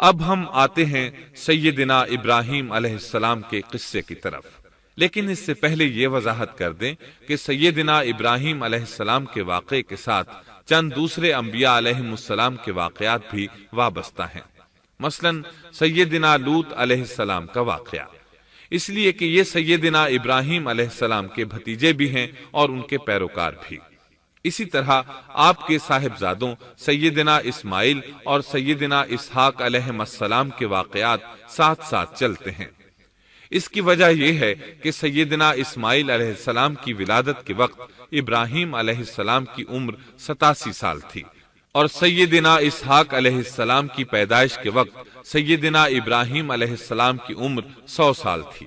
اب ہم آتے ہیں سیدنا ابراہیم علیہ السلام کے قصے کی طرف، لیکن اس سے پہلے یہ وضاحت کر دیں کہ سیدنا ابراہیم علیہ السلام کے واقعے کے ساتھ چند دوسرے انبیاء علیہم السلام کے واقعات بھی وابستہ ہیں، مثلا سیدنا لوط علیہ السلام کا واقعہ، اس لیے کہ یہ سیدنا ابراہیم علیہ السلام کے بھتیجے بھی ہیں اور ان کے پیروکار بھی۔ اسی طرح آپ کے صاحبزادوں سیدنا اسماعیل اور سیدنا اسحاق علیہ السلام کے واقعات ساتھ ساتھ چلتے ہیں۔ اس کی وجہ یہ ہے کہ سیدنا اسماعیل علیہ السلام کی ولادت کے وقت ابراہیم علیہ السلام کی عمر 87 سال تھی، اور سیدنا اسحاق علیہ السلام کی پیدائش کے وقت سیدنا ابراہیم علیہ السلام کی عمر 100 سال تھی،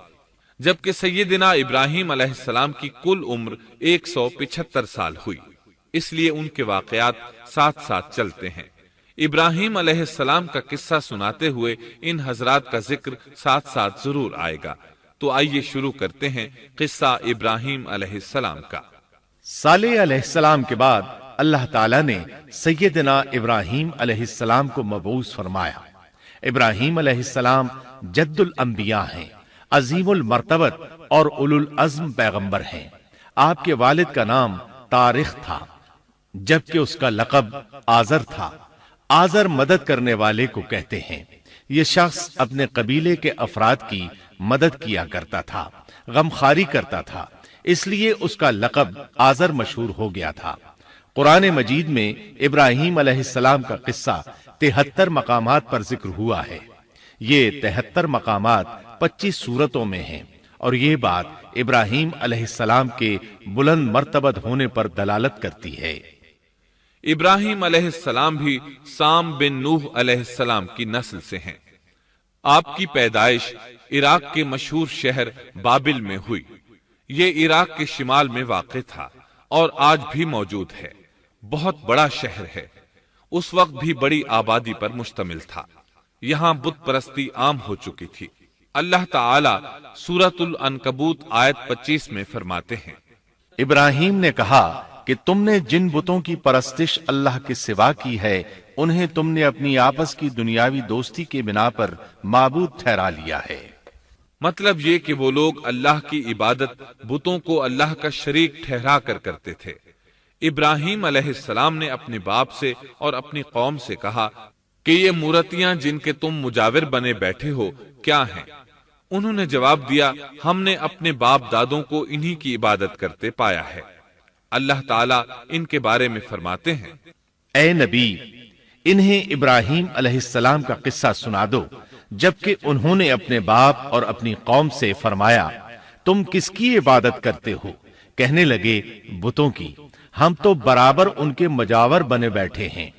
جبکہ سیدنا ابراہیم علیہ السلام کی کل عمر 175 سال ہوئی، اس لیے ان کے واقعات ساتھ ساتھ چلتے ہیں۔ ابراہیم علیہ السلام کا قصہ سناتے ہوئے ان حضرات کا ذکر ساتھ ساتھ ضرور آئے گا، تو آئیے شروع کرتے ہیں قصہ ابراہیم علیہ السلام کا۔ صالح علیہ السلام کے بعد اللہ تعالیٰ نے سیدنا ابراہیم علیہ السلام کو مبعوث فرمایا۔ ابراہیم علیہ السلام جد الانبیاء ہیں، عظیم المرتبت اور اولو العزم پیغمبر ہیں۔ آپ کے والد کا نام طارق تھا، جبکہ اس کا لقب آزر تھا۔ آزر مدد کرنے والے کو کہتے ہیں۔ یہ شخص اپنے قبیلے کے افراد کی مدد کیا کرتا تھا، غمخواری کرتا تھا، اس لیے اس کا لقب آزر مشہور ہو گیا تھا۔ قرآن مجید میں ابراہیم علیہ السلام کا قصہ 73 مقامات پر ذکر ہوا ہے۔ یہ 73 مقامات 25 سورتوں میں ہیں، اور یہ بات ابراہیم علیہ السلام کے بلند مرتبت ہونے پر دلالت کرتی ہے۔ ابراہیم علیہ السلام بھی سام بن نوح علیہ السلام کی نسل سے ہیں۔ آپ کی پیدائش عراق کے مشہور شہر بابل میں ہوئی۔ یہ عراق کے شمال میں واقع تھا اور آج بھی موجود ہے۔ بہت بڑا شہر ہے، اس وقت بھی بڑی آبادی پر مشتمل تھا۔ یہاں بت پرستی عام ہو چکی تھی۔ اللہ تعالی سورۃ العنکبوت آیت 25 میں فرماتے ہیں، ابراہیم نے کہا کہ تم نے جن بتوں کی پرستش اللہ کے سوا کی ہے، انہیں تم نے اپنی آپس کی دنیاوی دوستی کے بنا پر معبود ٹھہرا لیا ہے۔ مطلب یہ کہ وہ لوگ اللہ کی عبادت بتوں کو اللہ کا شریک ٹھہرا کر کرتے تھے۔ ابراہیم علیہ السلام نے اپنے باپ سے اور اپنی قوم سے کہا کہ یہ مورتیاں جن کے تم مجاور بنے بیٹھے ہو کیا ہیں؟ انہوں نے جواب دیا، ہم نے اپنے باپ دادوں کو انہی کی عبادت کرتے پایا ہے۔ اللہ تعالیٰ ان کے بارے میں فرماتے ہیں، اے نبی، انہیں ابراہیم علیہ السلام کا قصہ سنا دو، جبکہ انہوں نے اپنے باپ اور اپنی قوم سے فرمایا، تم کس کی عبادت کرتے ہو؟ کہنے لگے، بتوں کی، ہم تو برابر ان کے مجاور بنے بیٹھے ہیں۔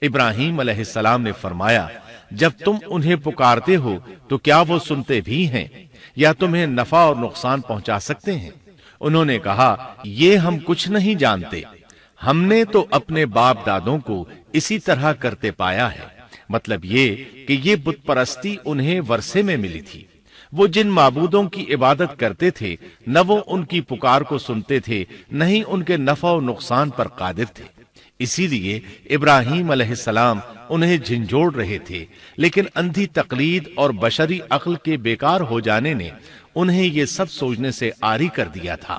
ابراہیم علیہ السلام نے فرمایا، جب تم انہیں پکارتے ہو تو کیا وہ سنتے بھی ہیں یا تمہیں نفع اور نقصان پہنچا سکتے ہیں؟ انہوں نے کہا، یہ ہم کچھ نہیں جانتے، ہم نے تو اپنے باپ دادوں کو اسی طرح کرتے پایا ہے۔ مطلب یہ کہ یہ بت پرستی انہیں ورثے میں ملی تھی۔ وہ جن معبودوں کی عبادت کرتے تھے، نہ وہ ان کی پکار کو سنتے تھے، نہ ہی ان کے نفع و نقصان پر قادر تھے۔ اسی لیے ابراہیم علیہ السلام انہیں جھنجھوڑ رہے تھے، لیکن اندھی تقلید اور بشری عقل کے بیکار ہو جانے نے انہیں یہ سب سوچنے سے عاری کر دیا تھا۔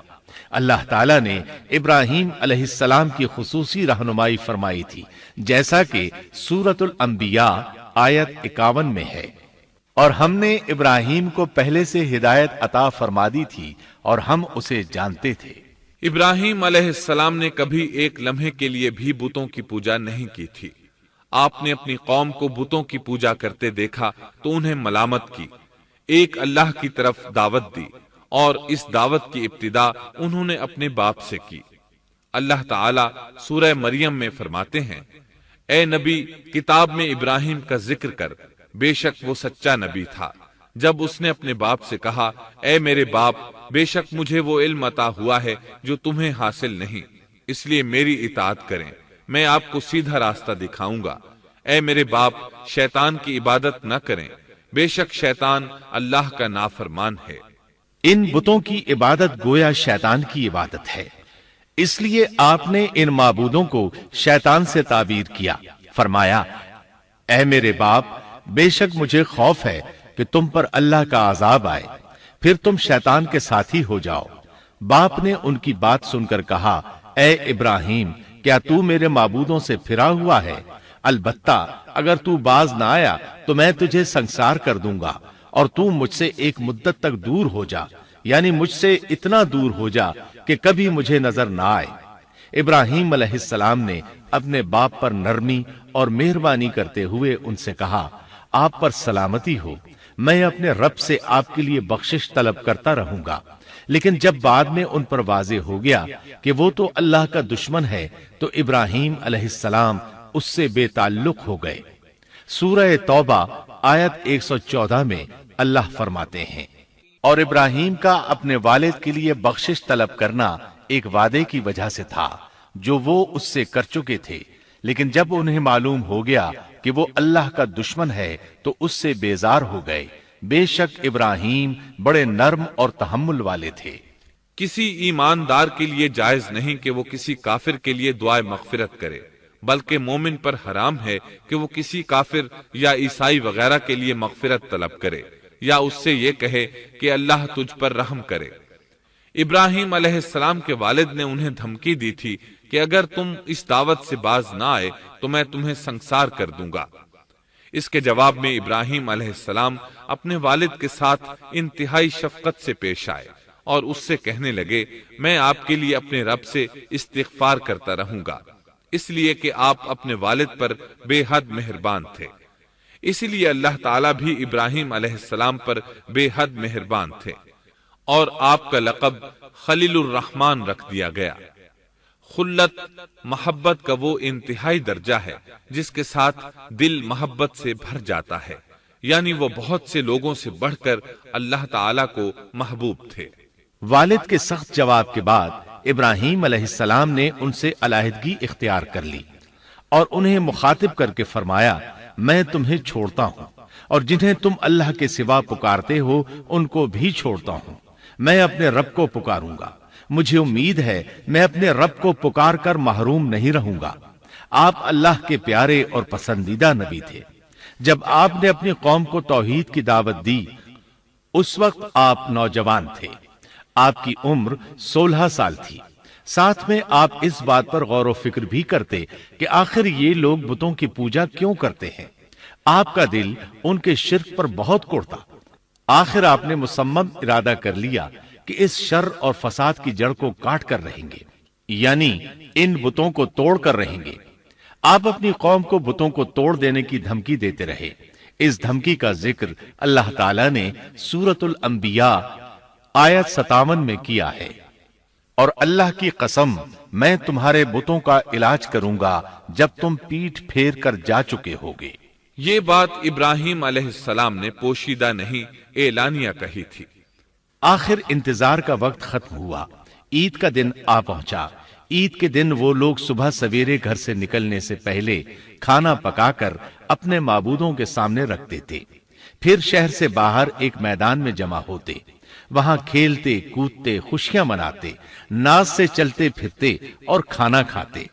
اللہ تعالیٰ نے ابراہیم علیہ السلام کی خصوصی رہنمائی فرمائی تھی، جیسا کہ سورۃ الانبیاء آیت 51 میں ہے، اور ہم نے ابراہیم کو پہلے سے ہدایت عطا فرما دی تھی اور ہم اسے جانتے تھے۔ ابراہیم علیہ السلام نے کبھی ایک لمحے کے لیے بھی بتوں کی پوجا نہیں کی تھی۔ آپ نے اپنی قوم کو بتوں کی پوجا کرتے دیکھا تو انہیں ملامت کی، ایک اللہ کی طرف دعوت دی، اور اس دعوت کی ابتدا انہوں نے اپنے باپ سے کی۔ اللہ تعالیٰ سورہ مریم میں فرماتے ہیں، اے نبی، کتاب میں ابراہیم کا ذکر کر، بے شک وہ سچا نبی تھا۔ جب اس نے اپنے باپ سے کہا، اے میرے باپ، بے شک مجھے وہ علم عطا ہوا ہے جو تمہیں حاصل نہیں، اس لیے میری اطاعت کریں، میں آپ کو سیدھا راستہ دکھاؤں گا۔ اے میرے باپ، شیطان کی عبادت نہ کریں، بے شک شیطان اللہ کا نافرمان ہے۔ ان بتوں کی عبادت گویا شیطان کی عبادت ہے، اس لیے آپ نے ان معبودوں کو شیطان سے تعبیر کیا۔ فرمایا، اے میرے باپ، بے شک مجھے خوف ہے کہ تم پر اللہ کا عذاب آئے، پھر تم شیطان کے ساتھی ہو جاؤ۔ باپ نے ان کی بات سن کر کہا، اے ابراہیم، کیا تو میرے معبودوں سے پھرا ہوا ہے؟ البتہ اگر تو باز نہ آیا تو میں تجھے سنسار کر دوں گا، اور تو مجھ سے ایک مدت تک دور ہو جا، یعنی مجھ سے اتنا دور ہو جا کہ کبھی مجھے نظر نہ آئے۔ ابراہیم علیہ السلام نے اپنے باپ پر نرمی اور مہربانی کرتے ہوئے ان سے کہا، آپ پر سلامتی ہو، میں اپنے رب سے آپ کے لیے بخشش طلب کرتا رہوں گا۔ لیکن جب بعد میں ان پر واضح ہو گیا کہ وہ تو اللہ کا دشمن ہے تو ابراہیم علیہ السلام اس سے بے تعلق ہو گئے۔ سورہ توبہ آیت 114 میں اللہ فرماتے ہیں، اور ابراہیم کا اپنے والد کے لیے بخشش طلب کرنا ایک وعدے کی وجہ سے تھا جو وہ اس سے کر چکے تھے، لیکن جب انہیں معلوم ہو گیا کہ وہ اللہ کا دشمن ہے تو اس سے بیزار ہو گئے۔ بے شک ابراہیم بڑے نرم اور تحمل والے تھے۔ کسی ایماندار کے لیے جائز نہیں کہ وہ کسی کافر کے لیے دعائے مغفرت کرے، بلکہ مومن پر حرام ہے کہ وہ کسی کافر یا عیسائی وغیرہ کے لیے مغفرت طلب کرے یا اس سے یہ کہے کہ اللہ تجھ پر رحم کرے۔ ابراہیم علیہ السلام کے والد نے انہیں دھمکی دی تھی کہ اگر تم اس دعوت سے باز نہ آئے تو میں تمہیں سنسار کر دوں گا۔ اس کے جواب میں ابراہیم علیہ السلام اپنے والد کے ساتھ انتہائی شفقت سے پیش آئے اور اس سے کہنے لگے، میں آپ کے لیے اپنے رب سے استغفار کرتا رہوں گا، اس لیے کہ آپ اپنے والد پر بے حد مہربان تھے۔ اسی لیے اللہ تعالیٰ بھی ابراہیم علیہ السلام پر بے حد مہربان تھے، اور آپ کا لقب خلیل الرحمن رکھ دیا گیا۔ خلت محبت کا وہ انتہائی درجہ ہے جس کے ساتھ دل محبت سے بھر جاتا ہے، یعنی وہ بہت سے لوگوں سے بڑھ کر اللہ تعالیٰ کو محبوب تھے۔ والد کے سخت جواب کے بعد ابراہیم علیہ السلام نے ان سے علیحدگی اختیار کر لی اور انہیں مخاطب کر کے فرمایا، میں تمہیں چھوڑتا ہوں اور جنہیں تم اللہ کے سوا پکارتے ہو ان کو بھی چھوڑتا ہوں، میں اپنے رب کو پکاروں گا۔ مجھے امید ہے میں اپنے رب کو پکار کر محروم نہیں رہوں گا۔ آپ اللہ کے پیارے اور پسندیدہ نبی تھے۔ جب آپ نے اپنی قوم کو توحید کی دعوت دی اس وقت آپ نوجوان تھے، آپ کی عمر 16 سال تھی۔ ساتھ میں آپ اس بات پر غور و فکر بھی کرتے کہ آخر یہ لوگ بتوں کی پوجا کیوں کرتے ہیں۔ آپ کا دل ان کے شرک پر بہت کوڑتا۔ آخر آپ نے مصمم ارادہ کر لیا کہ اس شر اور فساد کی جڑ کو کاٹ کر رہیں گے، یعنی ان بتوں کو توڑ کر رہیں گے۔ آپ اپنی قوم کو بتوں کو توڑ دینے کی دھمکی دیتے رہے۔ اس دھمکی کا ذکر اللہ تعالیٰ نے سورۃ الانبیاء آیت 57 میں کیا ہے، اور اللہ کی قسم میں تمہارے بتوں کا علاج کروں گا جب تم پیٹھ پھیر کر جا چکے ہوگے۔ یہ بات ابراہیم علیہ السلام نے پوشیدہ نہیں اعلانیہ کہی تھی۔ آخر انتظار کا وقت ختم ہوا، عید کا دن آ پہنچا۔ عید کے دن وہ لوگ صبح سویرے گھر سے نکلنے سے پہلے کھانا پکا کر اپنے معبودوں کے سامنے رکھتے تھے، پھر شہر سے باہر ایک میدان میں جمع ہوتے، وہاں کھیلتے کودتے خوشیاں مناتے، ناز سے چلتے پھرتے اور کھانا کھاتے۔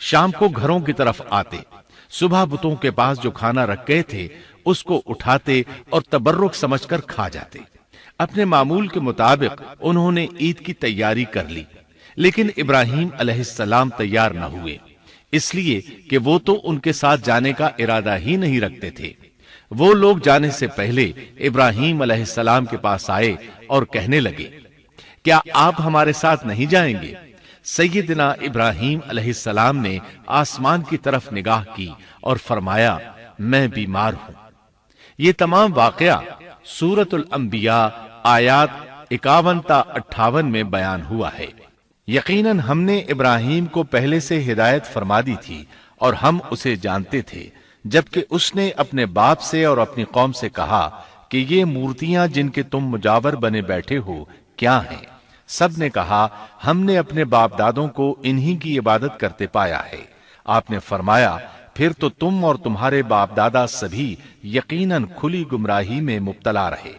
شام کو گھروں کی طرف آتے، صبح بتوں کے پاس جو کھانا رکھ گئے تھے اس کو اٹھاتے اور تبرک سمجھ کر کھا جاتے۔ اپنے معمول کے مطابق انہوں نے عید کی تیاری کر لی، لیکن ابراہیم علیہ السلام تیار نہ ہوئے، اس لیے کہ وہ تو ان کے ساتھ جانے کا ارادہ ہی نہیں رکھتے تھے۔ وہ لوگ جانے سے پہلے ابراہیم علیہ السلام کے پاس آئے اور کہنے لگے، کیا آپ ہمارے ساتھ نہیں جائیں گے؟ سیدنا ابراہیم علیہ السلام نے آسمان کی طرف نگاہ کی اور فرمایا، میں بیمار ہوں۔ یہ تمام واقعہ سورۃ الانبیاء آیات 51 تا 58 میں بیان ہوا ہے۔ یقیناً ہم نے ابراہیم کو پہلے سے ہدایت فرما دی تھی اور ہم اسے جانتے تھے، جبکہ اس نے اپنے باپ سے اور اپنی قوم سے کہا کہ یہ مورتیاں جن کے تم مجاور بنے بیٹھے ہو کیا ہیں؟ سب نے کہا، ہم نے اپنے باپ دادوں کو انہی کی عبادت کرتے پایا ہے۔ آپ نے فرمایا، پھر تو تم اور تمہارے باپ دادا سبھی یقیناً کھلی گمراہی میں مبتلا رہے۔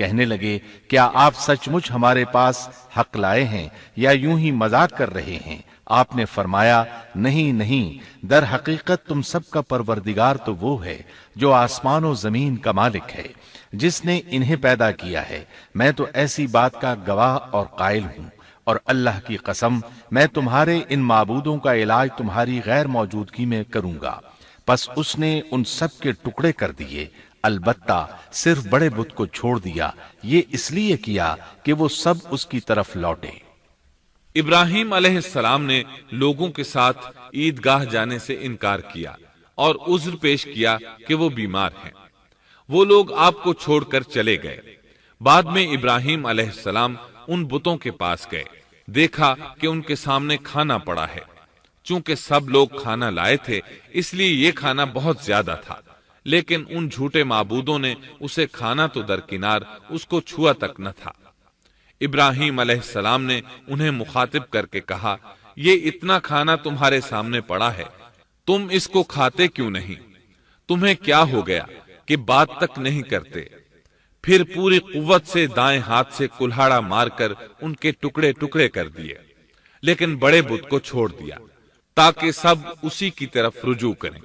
کہنے لگے کیا آپ سچ مچ ہمارے پاس حق لائے ہیں یا یوں ہی مذاق کر رہے ہیں؟ آپ نے فرمایا نہیں نہیں، در حقیقت تم سب کا پروردگار تو وہ ہے جو آسمان و زمین کا مالک ہے، جس نے انہیں پیدا کیا ہے، میں تو ایسی بات کا گواہ اور قائل ہوں، اور اللہ کی قسم میں تمہارے ان معبودوں کا علاج تمہاری غیر موجودگی میں کروں گا۔ پس اس نے ان سب کے ٹکڑے کر دیے، البتہ صرف بڑے بت کو چھوڑ دیا، یہ اس لیے کیا کہ وہ سب اس کی طرف لوٹے۔ ابراہیم علیہ السلام نے لوگوں کے ساتھ عیدگاہ جانے سے انکار کیا اور عذر پیش کیا کہ وہ بیمار ہیں۔ وہ لوگ آپ کو چھوڑ کر چلے گئے۔ بعد میں ابراہیم علیہ السلام ان بتوں کے پاس گئے، دیکھا کہ ان کے سامنے کھانا پڑا ہے۔ چونکہ سب لوگ کھانا لائے تھے اس لیے یہ کھانا بہت زیادہ تھا، لیکن ان جھوٹے معبودوں نے اسے کھانا تو درکنار اس کو چھوا تک نہ تھا۔ ابراہیم علیہ السلام نے انہیں مخاطب کر کے کہا، یہ اتنا کھانا تمہارے سامنے پڑا ہے، تم اس کو کھاتے کیوں نہیں؟ تمہیں کیا ہو گیا کہ بات تک نہیں کرتے؟ پھر پوری قوت سے دائیں ہاتھ سے کلہاڑا مار کر ان کے ٹکڑے ٹکڑے کر دیے، لیکن بڑے بت کو چھوڑ دیا تاکہ سب اسی کی طرف رجوع کریں۔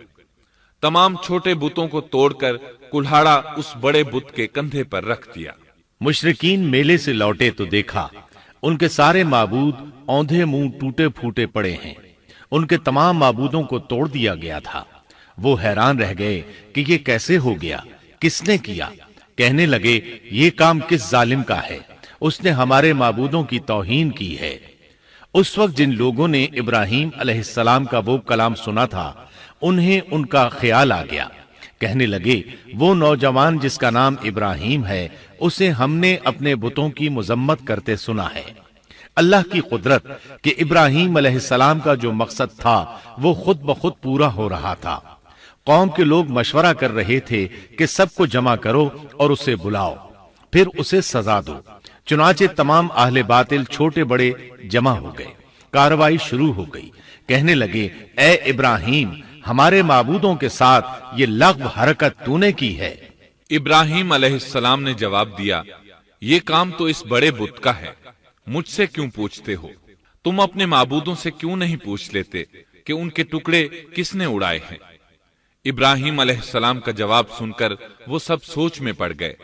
تمام چھوٹے بتوں کو توڑ کر کلہاڑا اس بڑے بت کے کندھے پر رکھ دیا۔ مشرکین میلے سے لوٹے تو دیکھا ان کے سارے معبود اوندھے منہ ٹوٹے پھوٹے پڑے ہیں، ان کے تمام معبودوں کو توڑ دیا گیا تھا۔ وہ حیران رہ گئے کہ یہ کیسے ہو گیا، کس نے کیا؟ کہنے لگے یہ کام کس ظالم کا ہے، اس نے ہمارے معبودوں کی توہین کی ہے۔ اس وقت جن لوگوں نے ابراہیم علیہ السلام کا وہ کلام سنا تھا انہیں ان کا خیال آ گیا، کہنے لگے وہ نوجوان جس کا نام ابراہیم ہے اسے ہم نے اپنے بتوں کی مذمت کرتے سنا ہے۔ اللہ کی قدرت کہ ابراہیم علیہ السلام کا جو مقصد تھا وہ خود بخود پورا ہو رہا تھا۔ قوم کے لوگ مشورہ کر رہے تھے کہ سب کو جمع کرو اور اسے بلاؤ، پھر اسے سزا دو۔ چنانچہ تمام اہل باطل چھوٹے بڑے جمع ہو گئے، کارروائی شروع ہو گئی۔ کہنے لگے اے ابراہیم، ہمارے معبودوں کے ساتھ یہ لغو حرکت تو نے کی ہے۔ ابراہیم علیہ السلام نے جواب دیا، یہ کام تو اس بڑے بت کا ہے، مجھ سے کیوں پوچھتے ہو؟ تم اپنے معبودوں سے کیوں نہیں پوچھ لیتے کہ ان کے ٹکڑے کس نے اڑائے ہیں؟ ابراہیم علیہ السلام کا جواب سن کر وہ سب سوچ میں پڑ گئے،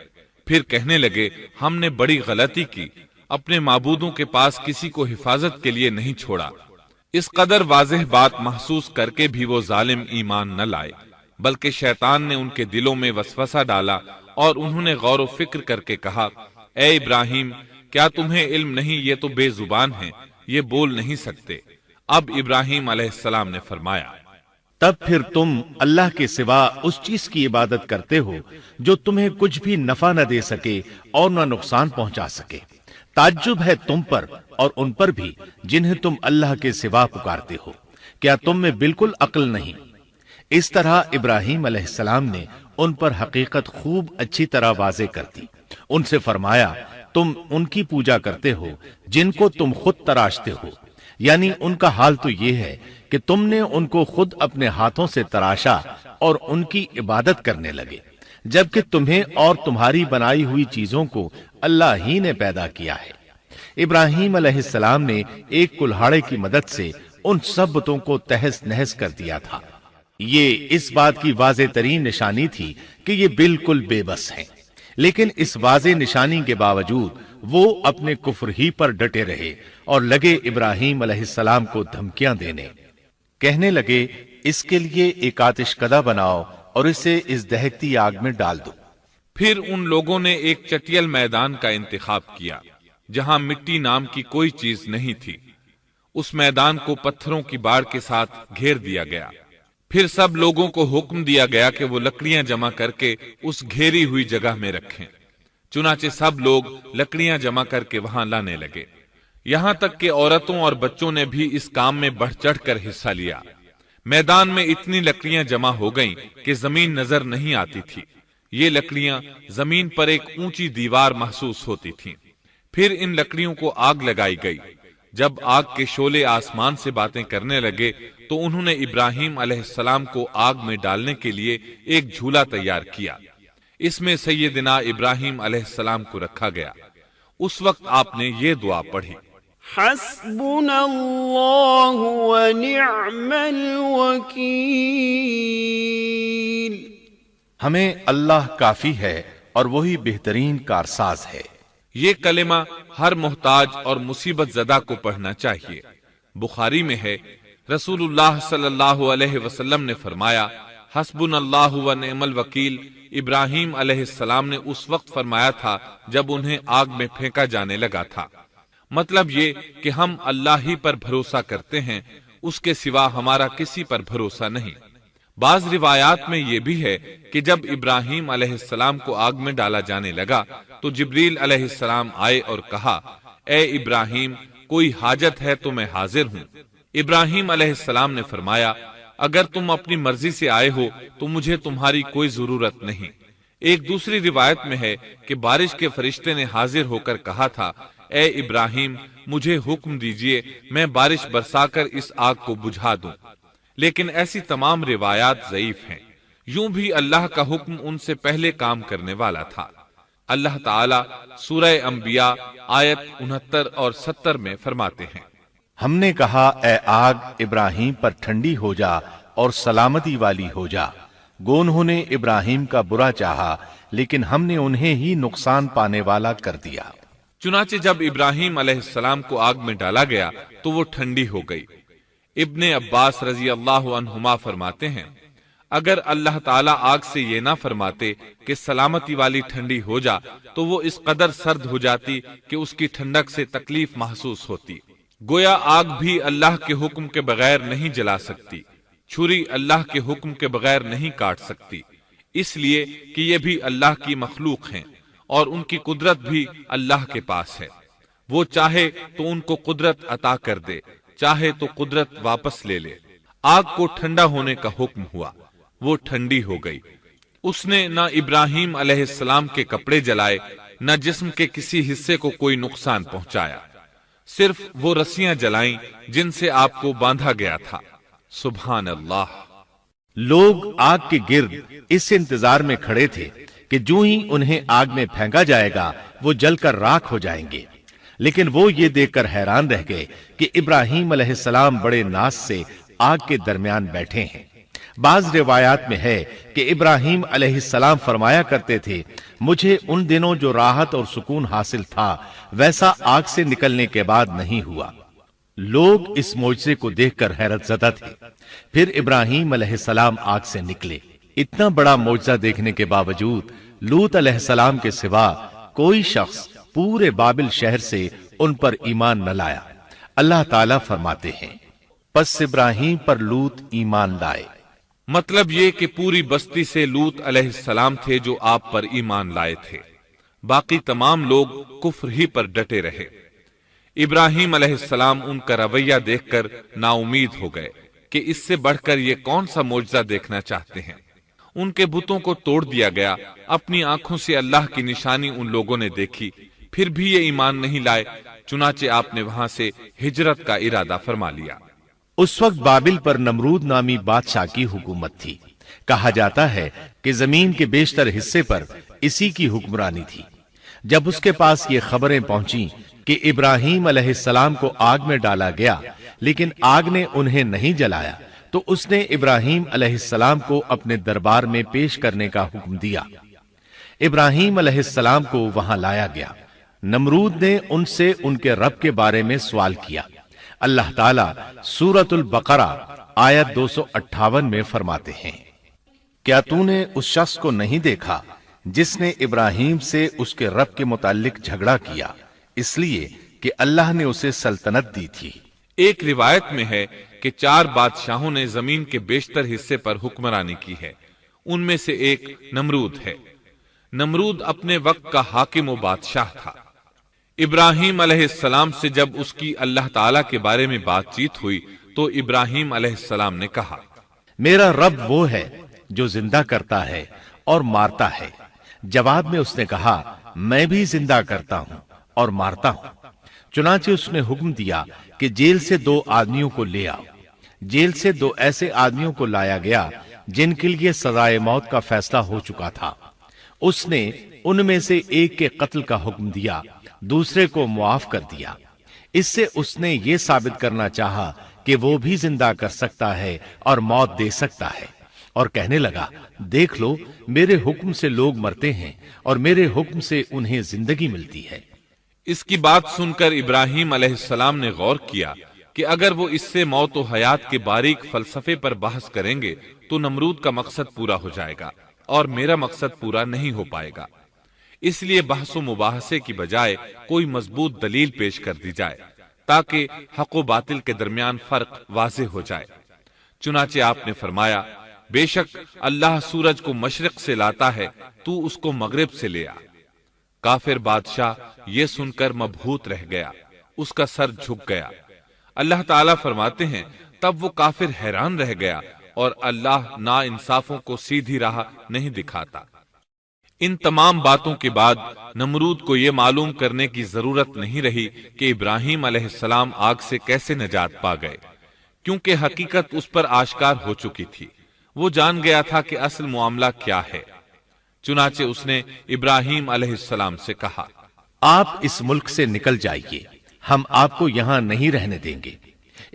پھر کہنے لگے ہم نے بڑی غلطی کی، اپنے معبودوں کے پاس کسی کو حفاظت کے لیے نہیں چھوڑا۔ اس قدر واضح بات محسوس کر کے بھی وہ ظالم ایمان نہ لائے، بلکہ شیطان نے ان کے دلوں میں وسوسہ ڈالا اور انہوں نے غور و فکر کر کے کہا، اے ابراہیم، کیا تمہیں علم نہیں یہ تو بے زبان ہیں، یہ بول نہیں سکتے۔ اب ابراہیم علیہ السلام نے فرمایا، تب پھر تم اللہ کے سوا اس چیز کی عبادت کرتے ہو جو تمہیں کچھ بھی نفع نہ دے سکے اور نہ نقصان پہنچا سکے۔ تعجب ہے تم پر اور ان پر بھی جنہیں تم اللہ کے سوا پکارتے ہو، کیا تم میں بالکل عقل نہیں؟ اس طرح ابراہیم علیہ السلام نے ان پر حقیقت خوب اچھی طرح واضح کر دی۔ ان سے فرمایا تم ان کی پوجا کرتے ہو جن کو تم خود تراشتے ہو، یعنی ان کا حال تو یہ ہے کہ تم نے ان کو خود اپنے ہاتھوں سے تراشا اور ان کی عبادت کرنے لگے، جبکہ تمہیں اور تمہاری بنائی ہوئی چیزوں کو اللہ ہی نے پیدا کیا ہے۔ ابراہیم علیہ السلام نے ایک کلہاڑے کی مدد سے ان سب بتوں کو تہس نہس کر دیا تھا۔ یہ اس بات کی واضح ترین نشانی تھی کہ یہ بالکل بے بس ہیں، لیکن اس واضح نشانی کے باوجود وہ اپنے کفر ہی پر ڈٹے رہے اور لگے ابراہیم علیہ السلام کو دھمکیاں دینے۔ کہنے لگے اس کے لیے ایک آتش کدہ بناؤ اور اسے اس دہکتی آگ میں ڈال دو۔ پھر ان لوگوں نے ایک چٹیل میدان کا انتخاب کیا جہاں مٹی نام کی کوئی چیز نہیں تھی۔ اس میدان کو پتھروں کی باڑ کے ساتھ گھیر دیا گیا۔ پھر سب لوگوں کو حکم دیا گیا کہ وہ لکڑیاں جمع کر کے اس گھیری ہوئی جگہ میں رکھیں۔ چنانچہ سب لوگ لکڑیاں جمع کر کے وہاں لانے لگے، یہاں تک کہ عورتوں اور بچوں نے بھی اس کام میں بڑھ چڑھ کر حصہ لیا۔ میدان میں اتنی لکڑیاں جمع ہو گئیں کہ زمین نظر نہیں آتی تھی۔ یہ لکڑیاں زمین پر ایک اونچی دیوار محسوس ہوتی تھیں۔ پھر ان لکڑیوں کو آگ لگائی گئی۔ جب آگ کے شعلے آسمان سے باتیں کرنے لگے تو انہوں نے ابراہیم علیہ السلام کو آگ میں ڈالنے کے لیے ایک جھولا تیار کیا۔ اس میں سیدنا ابراہیم علیہ السلام کو رکھا گیا۔ اس وقت آپ نے یہ دعا پڑھی، حسبنا اللہ ونعم الوکیل، ہمیں اللہ کافی ہے اور وہی بہترین کارساز ہے۔ یہ کلمہ ہر محتاج اور مصیبت زدہ کو پڑھنا چاہیے۔ بخاری میں ہے، رسول اللہ صلی اللہ علیہ وسلم نے فرمایا، حسبنا اللہ و نعم الوکیل ابراہیم علیہ السلام نے اس وقت فرمایا تھا جب انہیں آگ میں پھینکا جانے لگا تھا۔ مطلب یہ کہ ہم اللہ ہی پر بھروسہ کرتے ہیں، اس کے سوا ہمارا کسی پر بھروسہ نہیں۔ بعض روایات میں یہ بھی ہے کہ جب ابراہیم علیہ السلام کو آگ میں ڈالا جانے لگا تو جبریل علیہ السلام آئے اور کہا، اے ابراہیم، کوئی حاجت ہے تو میں حاضر ہوں۔ ابراہیم علیہ السلام نے فرمایا، اگر تم اپنی مرضی سے آئے ہو تو مجھے تمہاری کوئی ضرورت نہیں۔ ایک دوسری روایت میں ہے کہ بارش کے فرشتے نے حاضر ہو کر کہا تھا، اے ابراہیم، مجھے حکم دیجئے میں بارش برسا کر اس آگ کو بجھا دوں۔ لیکن ایسی تمام روایات ضعیف ہیں۔ یوں بھی اللہ کا حکم ان سے پہلے کام کرنے والا تھا۔ اللہ تعالی سورہ انبیاء آیت 69 اور 70 میں فرماتے ہیں، ہم نے کہا، اے آگ ابراہیم پر ٹھنڈی ہو جا اور سلامتی والی ہو جا۔ گو انہوں نے ابراہیم کا برا چاہا، لیکن ہم نے انہیں ہی نقصان پانے والا کر دیا۔ چنانچہ جب ابراہیم علیہ السلام کو آگ میں ڈالا گیا تو وہ ٹھنڈی ہو گئی۔ ابن عباس رضی اللہ عنہما فرماتے ہیں، اگر اللہ تعالیٰ آگ سے یہ نہ فرماتے کہ سلامتی والی ٹھنڈی ہو جا تو وہ اس قدر سرد ہو جاتی کہ اس کی ٹھنڈک سے تکلیف محسوس ہوتی۔ گویا آگ بھی اللہ کے حکم کے بغیر نہیں جلا سکتی، چھری اللہ کے حکم کے بغیر نہیں کاٹ سکتی، اس لیے کہ یہ بھی اللہ کی مخلوق ہیں اور ان کی قدرت بھی اللہ کے پاس ہے۔ وہ چاہے تو ان کو قدرت عطا کر دے، چاہے تو قدرت واپس لے لے۔ آگ کو ٹھنڈا ہونے کا حکم ہوا، وہ ٹھنڈی ہو گئی۔ اس نے نہ ابراہیم علیہ السلام کے کپڑے جلائے، نہ جسم کے کسی حصے کو کوئی نقصان پہنچایا، صرف وہ رسیاں جلائیں جن سے آپ کو باندھا گیا تھا۔ سبحان اللہ۔ لوگ آگ کے گرد اس انتظار میں کھڑے تھے کہ جو ہی انہیں آگ میں پھینکا جائے گا وہ جل کر راکھ ہو جائیں گے، لیکن وہ یہ دیکھ کر حیران رہ گئے کہ ابراہیم علیہ السلام بڑے ناز سے آگ کے درمیان بیٹھے ہیں۔ بعض روایات میں ہے کہ ابراہیم علیہ السلام فرمایا کرتے تھے، مجھے ان دنوں جو راحت اور سکون حاصل تھا ویسا آگ سے نکلنے کے بعد نہیں ہوا۔ لوگ اس معجزے کو دیکھ کر حیرت زدہ تھے۔ پھر ابراہیم علیہ السلام آگ سے نکلے۔ اتنا بڑا معجزہ دیکھنے کے باوجود لوط علیہ السلام کے سوا کوئی شخص پورے بابل شہر سے ان پر ایمان نہ لایا۔ اللہ تعالیٰ فرماتے ہیں، پس ابراہیم پر لوط ایمان لائے۔ مطلب یہ کہ پوری بستی سے لوط علیہ السلام تھے جو آپ پر ایمان لائے تھے، باقی تمام لوگ کفر ہی پر ڈٹے رہے۔ ابراہیم علیہ السلام ان کا رویہ دیکھ کر نا امید ہو گئے کہ اس سے بڑھ کر یہ کون سا معجزہ دیکھنا چاہتے ہیں۔ ان کے بتوں کو توڑ دیا گیا، اپنی آنکھوں سے اللہ کی نشانی ان لوگوں نے دیکھی، پھر بھی یہ ایمان نہیں لائے، چنانچہ آپ نے وہاں سے ہجرت کا ارادہ فرما لیا۔ اس وقت بابل پر نمرود نامی بادشاہ کی حکومت تھی۔ کہا جاتا ہے کہ زمین کے بیشتر حصے پر اسی کی حکمرانی تھی۔ جب اس کے پاس یہ خبریں پہنچیں کہ ابراہیم علیہ السلام کو آگ میں ڈالا گیا لیکن آگ نے انہیں نہیں جلایا، تو اس نے ابراہیم علیہ السلام کو اپنے دربار میں پیش کرنے کا حکم دیا۔ ابراہیم علیہ السلام کو وہاں لایا گیا۔ نمرود نے ان سے ان کے رب کے بارے میں سوال کیا۔ اللہ تعالیٰ سورۃ البقرہ آیت 258 میں فرماتے ہیں، کیا تو نے اس شخص کو نہیں دیکھا جس نے ابراہیم سے اس کے رب کے متعلق جھگڑا کیا، اس لیے کہ اللہ نے اسے سلطنت دی تھی۔ ایک روایت میں ہے کہ 4 بادشاہوں نے زمین کے بیشتر حصے پر حکمرانی کی ہے، ان میں سے ایک نمرود ہے۔ نمرود اپنے وقت کا حاکم و بادشاہ تھا۔ ابراہیم علیہ السلام سے جب اس کی اللہ تعالیٰ کے بارے میں بات چیت ہوئی تو ابراہیم علیہ السلام نے کہا، میرا رب وہ ہے جو زندہ کرتا ہے اور مارتا ہے۔ جواب میں اس نے کہا، میں بھی زندہ کرتا ہوں اور مارتا ہوں۔ چنانچہ اس نے حکم دیا کہ جیل سے 2 آدمیوں کو لے آؤ۔ جیل سے 2 ایسے آدمیوں کو لایا گیا جن کے لیے سزائے موت کا فیصلہ ہو چکا تھا۔ اس نے ان میں سے ایک کے قتل کا حکم دیا، دوسرے کو معاف کر دیا۔ اس سے اس نے یہ ثابت کرنا چاہا کہ وہ بھی زندہ کر سکتا ہے اور موت دے سکتا ہے، اور کہنے لگا دیکھ لو میرے حکم سے لوگ مرتے ہیں اور میرے حکم سے انہیں زندگی ملتی ہے۔ اس کی بات سن کر ابراہیم علیہ السلام نے غور کیا کہ اگر وہ اس سے موت و حیات کے باریک فلسفے پر بحث کریں گے تو نمرود کا مقصد پورا ہو جائے گا اور میرا مقصد پورا نہیں ہو پائے گا۔ اس لیے بحث و مباحثے کی بجائے کوئی مضبوط دلیل پیش کر دی جائے تاکہ حق و باطل کے درمیان فرق واضح ہو جائے۔ چنانچہ آپ نے فرمایا بے شک اللہ سورج کو مشرق سے لاتا ہے، تو اس کو مغرب سے لے آ۔ کافر بادشاہ یہ سن کر مبہوت رہ گیا، اس کا سر جھک گیا۔ اللہ تعالیٰ فرماتے ہیں تب وہ کافر حیران رہ گیا اور اللہ نا انصافوں کو سیدھی راہ نہیں دکھاتا۔ ان تمام باتوں کے بعد نمرود کو یہ معلوم کرنے کی ضرورت نہیں رہی کہ ابراہیم علیہ السلام آگ سے کیسے نجات پا گئے، کیونکہ حقیقت اس پر آشکار ہو چکی تھی۔ وہ جان گیا تھا کہ اصل معاملہ کیا ہے۔ چنانچہ اس نے ابراہیم علیہ السلام سے کہا آپ اس ملک سے نکل جائیے، ہم آپ کو یہاں نہیں رہنے دیں گے۔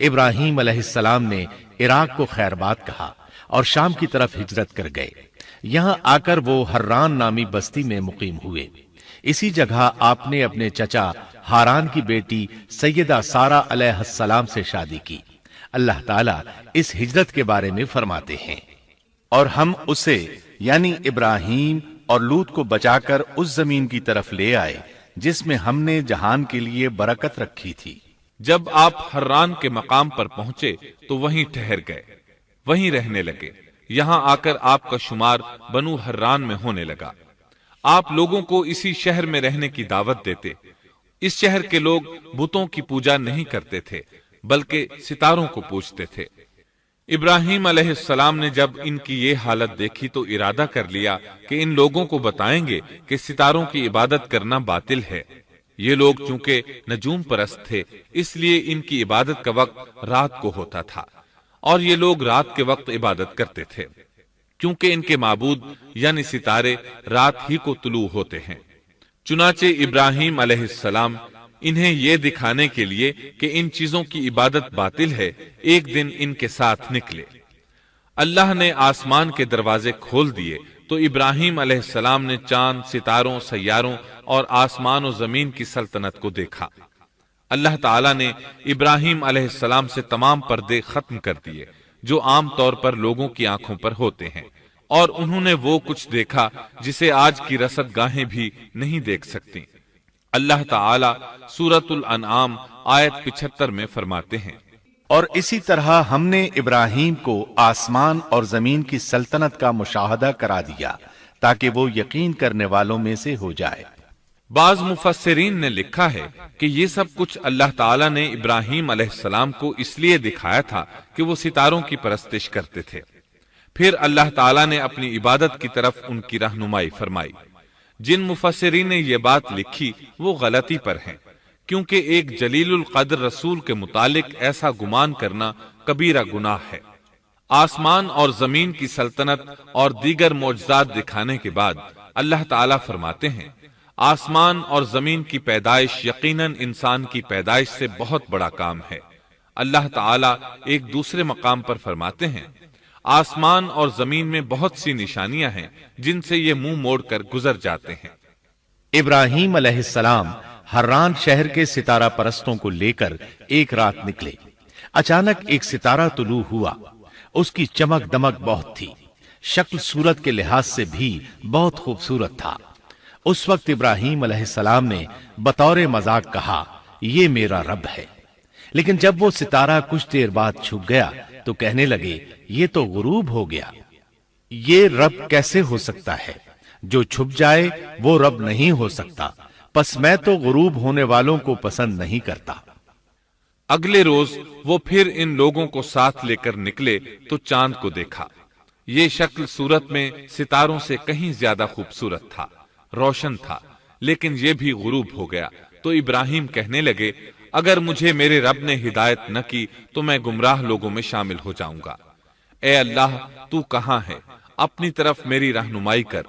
ابراہیم علیہ السلام نے عراق کو خیر بات کہا اور شام کی طرف ہجرت کر گئے۔ یہاں آ کر وہ حران نامی بستی میں مقیم ہوئے۔ اسی جگہ آپ نے اپنے چچا ہاران کی بیٹی سیدہ سارہ علیہ السلام سے شادی کی۔ اللہ تعالیٰ اس ہجرت کے بارے میں فرماتے ہیں اور ہم اسے یعنی ابراہیم اور لوط کو بچا کر اس زمین کی طرف لے آئے جس میں ہم نے جہان کے لیے برکت رکھی تھی۔ جب آپ حران کے مقام پر پہنچے تو وہیں ٹھہر گئے، وہیں رہنے لگے۔ یہاں آ کر آپ کا شمار بنو حران میں ہونے لگا۔ آپ لوگوں کو اسی شہر میں رہنے کی دعوت دیتے۔ اس شہر کے لوگ بتوں کی پوجا نہیں کرتے تھے بلکہ ستاروں کو پوجتے تھے۔ ابراہیم علیہ السلام نے جب ان کی یہ حالت دیکھی تو ارادہ کر لیا کہ ان لوگوں کو بتائیں گے کہ ستاروں کی عبادت کرنا باطل ہے۔ یہ لوگ چونکہ نجوم پرست تھے اس لیے ان کی عبادت کا وقت رات کو ہوتا تھا، اور یہ لوگ رات کے وقت عبادت کرتے تھے کیونکہ ان کے معبود یعنی ستارے رات ہی کو طلوع ہوتے ہیں۔ چنانچہ ابراہیم علیہ السلام انہیں یہ دکھانے کے لیے کہ ان چیزوں کی عبادت باطل ہے ایک دن ان کے ساتھ نکلے۔ اللہ نے آسمان کے دروازے کھول دیے تو ابراہیم علیہ السلام نے چاند، ستاروں، سیاروں اور آسمان و زمین کی سلطنت کو دیکھا۔ اللہ تعالیٰ نے ابراہیم علیہ السلام سے تمام پردے ختم کر دیے جو عام طور پر لوگوں کی آنکھوں پر ہوتے ہیں، اور انہوں نے وہ کچھ دیکھا جسے آج کی رصد گاہیں بھی نہیں دیکھ سکتی۔ اللہ تعالیٰ سورۃ الانعام آیت 75 میں فرماتے ہیں اور اسی طرح ہم نے ابراہیم کو آسمان اور زمین کی سلطنت کا مشاہدہ کرا دیا تاکہ وہ یقین کرنے والوں میں سے ہو جائے۔ بعض مفسرین نے لکھا ہے کہ یہ سب کچھ اللہ تعالیٰ نے ابراہیم علیہ السلام کو اس لیے دکھایا تھا کہ وہ ستاروں کی پرستش کرتے تھے۔ پھر اللہ تعالیٰ نے اپنی عبادت کی طرف ان کی رہنمائی فرمائی۔ جن مفسرین نے یہ بات لکھی وہ غلطی پر ہیں، کیونکہ ایک جلیل القدر رسول کے متعلق ایسا گمان کرنا کبیرہ گناہ ہے۔ آسمان اور زمین کی سلطنت اور دیگر معجزات دکھانے کے بعد اللہ تعالیٰ فرماتے ہیں آسمان اور زمین کی پیدائش یقیناً انسان کی پیدائش سے بہت بڑا کام ہے۔ اللہ تعالیٰ ایک دوسرے مقام پر فرماتے ہیں آسمان اور زمین میں بہت سی نشانیاں ہیں جن سے یہ منہ موڑ کر گزر جاتے ہیں۔ ابراہیم علیہ السلام حران شہر کے ستارہ پرستوں کو لے کر ایک رات نکلے۔ اچانک ایک ستارہ طلوع ہوا، اس کی چمک دمک بہت تھی، شکل صورت کے لحاظ سے بھی بہت خوبصورت تھا۔ اس وقت ابراہیم علیہ السلام نے بطور مذاق کہا یہ میرا رب ہے، لیکن جب وہ ستارہ کچھ دیر بعد چھپ گیا تو کہنے لگے یہ تو غروب ہو گیا۔ یہ رب کیسے ہو سکتا ہے؟ جو چھپ جائے وہ رب نہیں ہو سکتا، پس میں تو غروب ہونے والوں کو پسند نہیں کرتا۔ اگلے روز وہ پھر ان لوگوں کو ساتھ لے کر نکلے تو چاند کو دیکھا۔ یہ شکل صورت میں ستاروں سے کہیں زیادہ خوبصورت تھا، روشن تھا، لیکن یہ بھی غروب ہو گیا تو ابراہیم کہنے لگے اگر مجھے میرے رب نے ہدایت نہ کی تو میں گمراہ لوگوں میں شامل ہو جاؤں گا۔ اے اللہ تو کہاں ہے؟ اپنی طرف میری رہنمائی کر۔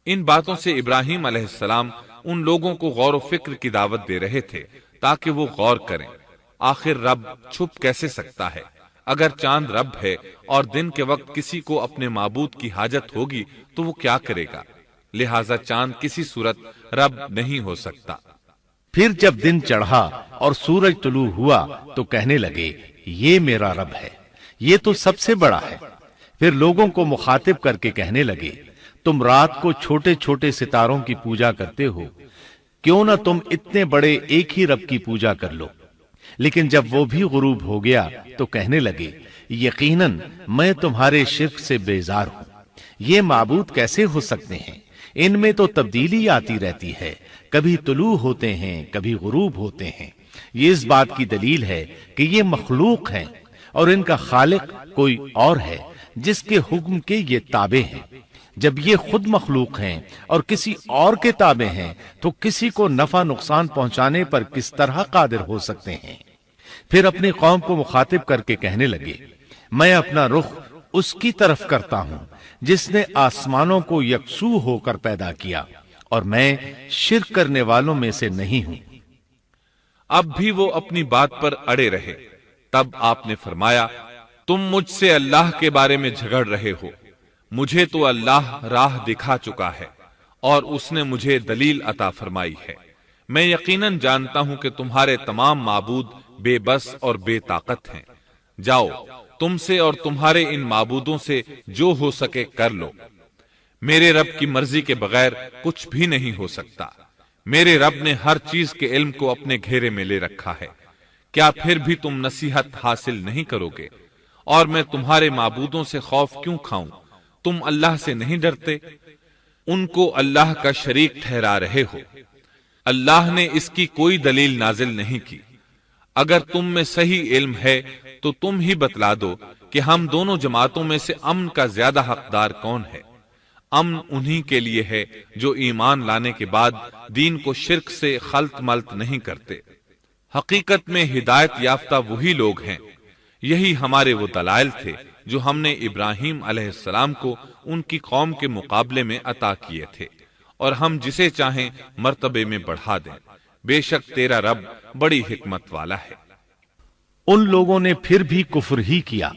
ان باتوں سے ابراہیم علیہ السلام ان لوگوں کو غور و فکر کی دعوت دے رہے تھے تاکہ وہ غور کریں، آخر رب چھپ کیسے سکتا ہے؟ اگر چاند رب ہے اور دن کے وقت کسی کو اپنے معبود کی حاجت ہوگی تو وہ کیا کرے گا؟ لہذا چاند کسی صورت رب نہیں ہو سکتا۔ پھر جب دن چڑھا اور سورج طلوع ہوا تو کہنے لگے یہ میرا رب ہے، یہ تو سب سے بڑا ہے۔ پھر لوگوں کو مخاطب کر کے کہنے لگے تم رات کو چھوٹے چھوٹے ستاروں کی پوجا کرتے ہو، کیوں نہ تم اتنے بڑے ایک ہی رب کی پوجا کر لو۔ لیکن جب وہ بھی غروب ہو گیا تو کہنے لگے یقیناً میں تمہارے شرک سے بیزار ہوں، یہ معبود کیسے ہو سکتے ہیں؟ ان میں تو تبدیلی آتی رہتی ہے، کبھی طلوع ہوتے ہیں کبھی غروب ہوتے ہیں۔ یہ اس بات کی دلیل ہے کہ یہ مخلوق ہیں اور ان کا خالق کوئی اور ہے جس کے حکم کے یہ تابع ہیں۔ جب یہ خود مخلوق ہیں اور کسی اور کے تابع ہیں تو کسی کو نفع نقصان پہنچانے پر کس طرح قادر ہو سکتے ہیں؟ پھر اپنی قوم کو مخاطب کر کے کہنے لگے میں اپنا رخ اس کی طرف کرتا ہوں جس نے آسمانوں کو یکسو ہو کر پیدا کیا، اور میں شرک کرنے والوں میں سے نہیں ہوں۔ اب بھی وہ اپنی بات پر اڑے رہے۔ تب آپ نے فرمایا تم مجھ سے اللہ کے بارے میں جھگڑ رہے ہو، مجھے تو اللہ راہ دکھا چکا ہے اور اس نے مجھے دلیل عطا فرمائی ہے۔ میں یقیناً جانتا ہوں کہ تمہارے تمام معبود بے بس اور بے طاقت ہیں۔ جاؤ تم سے اور تمہارے ان معبودوں سے جو ہو سکے کر لو، میرے رب کی مرضی کے بغیر کچھ بھی نہیں ہو سکتا۔ میرے رب نے ہر چیز کے علم کو اپنے گھیرے میں لے رکھا ہے، کیا پھر بھی تم نصیحت حاصل نہیں کرو گے؟ اور میں تمہارے معبودوں سے خوف کیوں کھاؤں؟ تم اللہ سے نہیں ڈرتے؟ ان کو اللہ کا شریک ٹھہرا رہے ہو، اللہ نے اس کی کوئی دلیل نازل نہیں کی۔ اگر تم میں صحیح علم ہے تو تم ہی بتلا دو کہ ہم دونوں جماعتوں میں سے امن کا زیادہ حقدار کون ہے؟ امن انہی کے لیے ہے جو ایمان لانے کے بعد دین کو شرک سے خلط ملط نہیں کرتے۔ حقیقت میں ہدایت یافتہ وہی لوگ ہیں۔ یہی ہمارے وہ دلائل تھے جو ہم نے ابراہیم علیہ السلام کو ان کی قوم کے مقابلے میں عطا کیے تھے، اور ہم جسے چاہیں مرتبے میں بڑھا دیں۔ بے شک تیرا رب بڑی حکمت والا ہے۔ ان لوگوں نے پھر بھی کفر ہی کیا،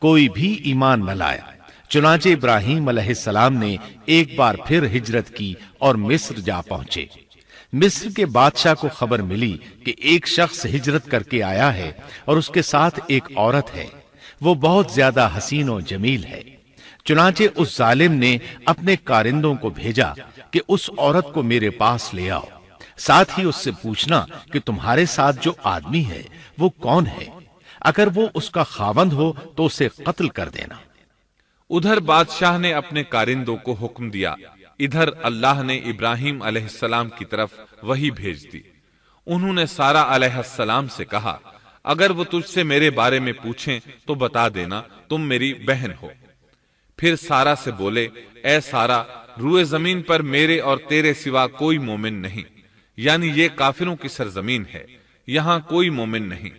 کوئی بھی ایمان نہ لایا۔ چنانچہ ابراہیم علیہ السلام نے ایک بار پھر ہجرت کی اور مصر جا پہنچے۔ مصر کے بادشاہ کو خبر ملی کہ ایک شخص ہجرت کر کے آیا ہے اور اس کے ساتھ ایک عورت ہے، وہ بہت زیادہ حسین و جمیل ہے۔ چنانچہ اس ظالم نے اپنے کارندوں کو بھیجا کہ اس عورت کو میرے پاس لے آؤ، ساتھ ہی اس سے پوچھنا کہ تمہارے ساتھ جو آدمی ہے وہ کون ہے، اگر وہ اس کا خاوند ہو تو اسے قتل کر دینا۔ ادھر بادشاہ نے اپنے کارندوں کو حکم دیا، ادھر اللہ نے ابراہیم علیہ السلام کی طرف وحی بھیج دی۔ انہوں نے سارہ علیہ السلام سے کہا اگر وہ تجھ سے میرے بارے میں پوچھیں تو بتا دینا تم میری بہن ہو۔ پھر سارہ سے بولے اے سارہ، روئے زمین پر میرے اور تیرے سوا کوئی مومن نہیں، یعنی یہ کافروں کی سرزمین ہے، یہاں کوئی مومن نہیں،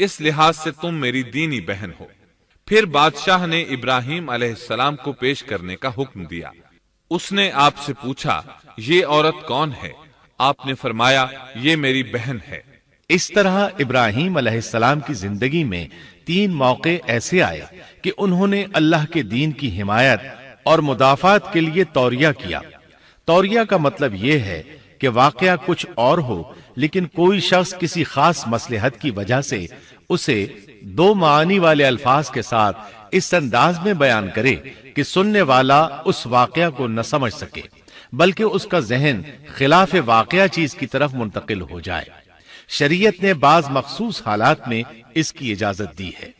اس لحاظ سے تم میری دینی بہن ہو۔ پھر بادشاہ نے ابراہیم علیہ السلام کو پیش کرنے کا حکم دیا۔ اس نے آپ سے پوچھا یہ عورت کون ہے؟ آپ نے فرمایا یہ میری بہن ہے۔ اس طرح ابراہیم علیہ السلام کی زندگی میں 3 موقع ایسے آئے کہ انہوں نے اللہ کے دین کی حمایت اور مدافعت کے لیے توریہ کیا۔ توریہ کا مطلب یہ ہے کہ واقعہ کچھ اور ہو لیکن کوئی شخص کسی خاص مصلحت کی وجہ سے اسے 2 معانی والے الفاظ کے ساتھ اس انداز میں بیان کرے کہ سننے والا اس واقعہ کو نہ سمجھ سکے بلکہ اس کا ذہن خلاف واقعہ چیز کی طرف منتقل ہو جائے۔ شریعت نے بعض مخصوص حالات میں اس کی اجازت دی ہے۔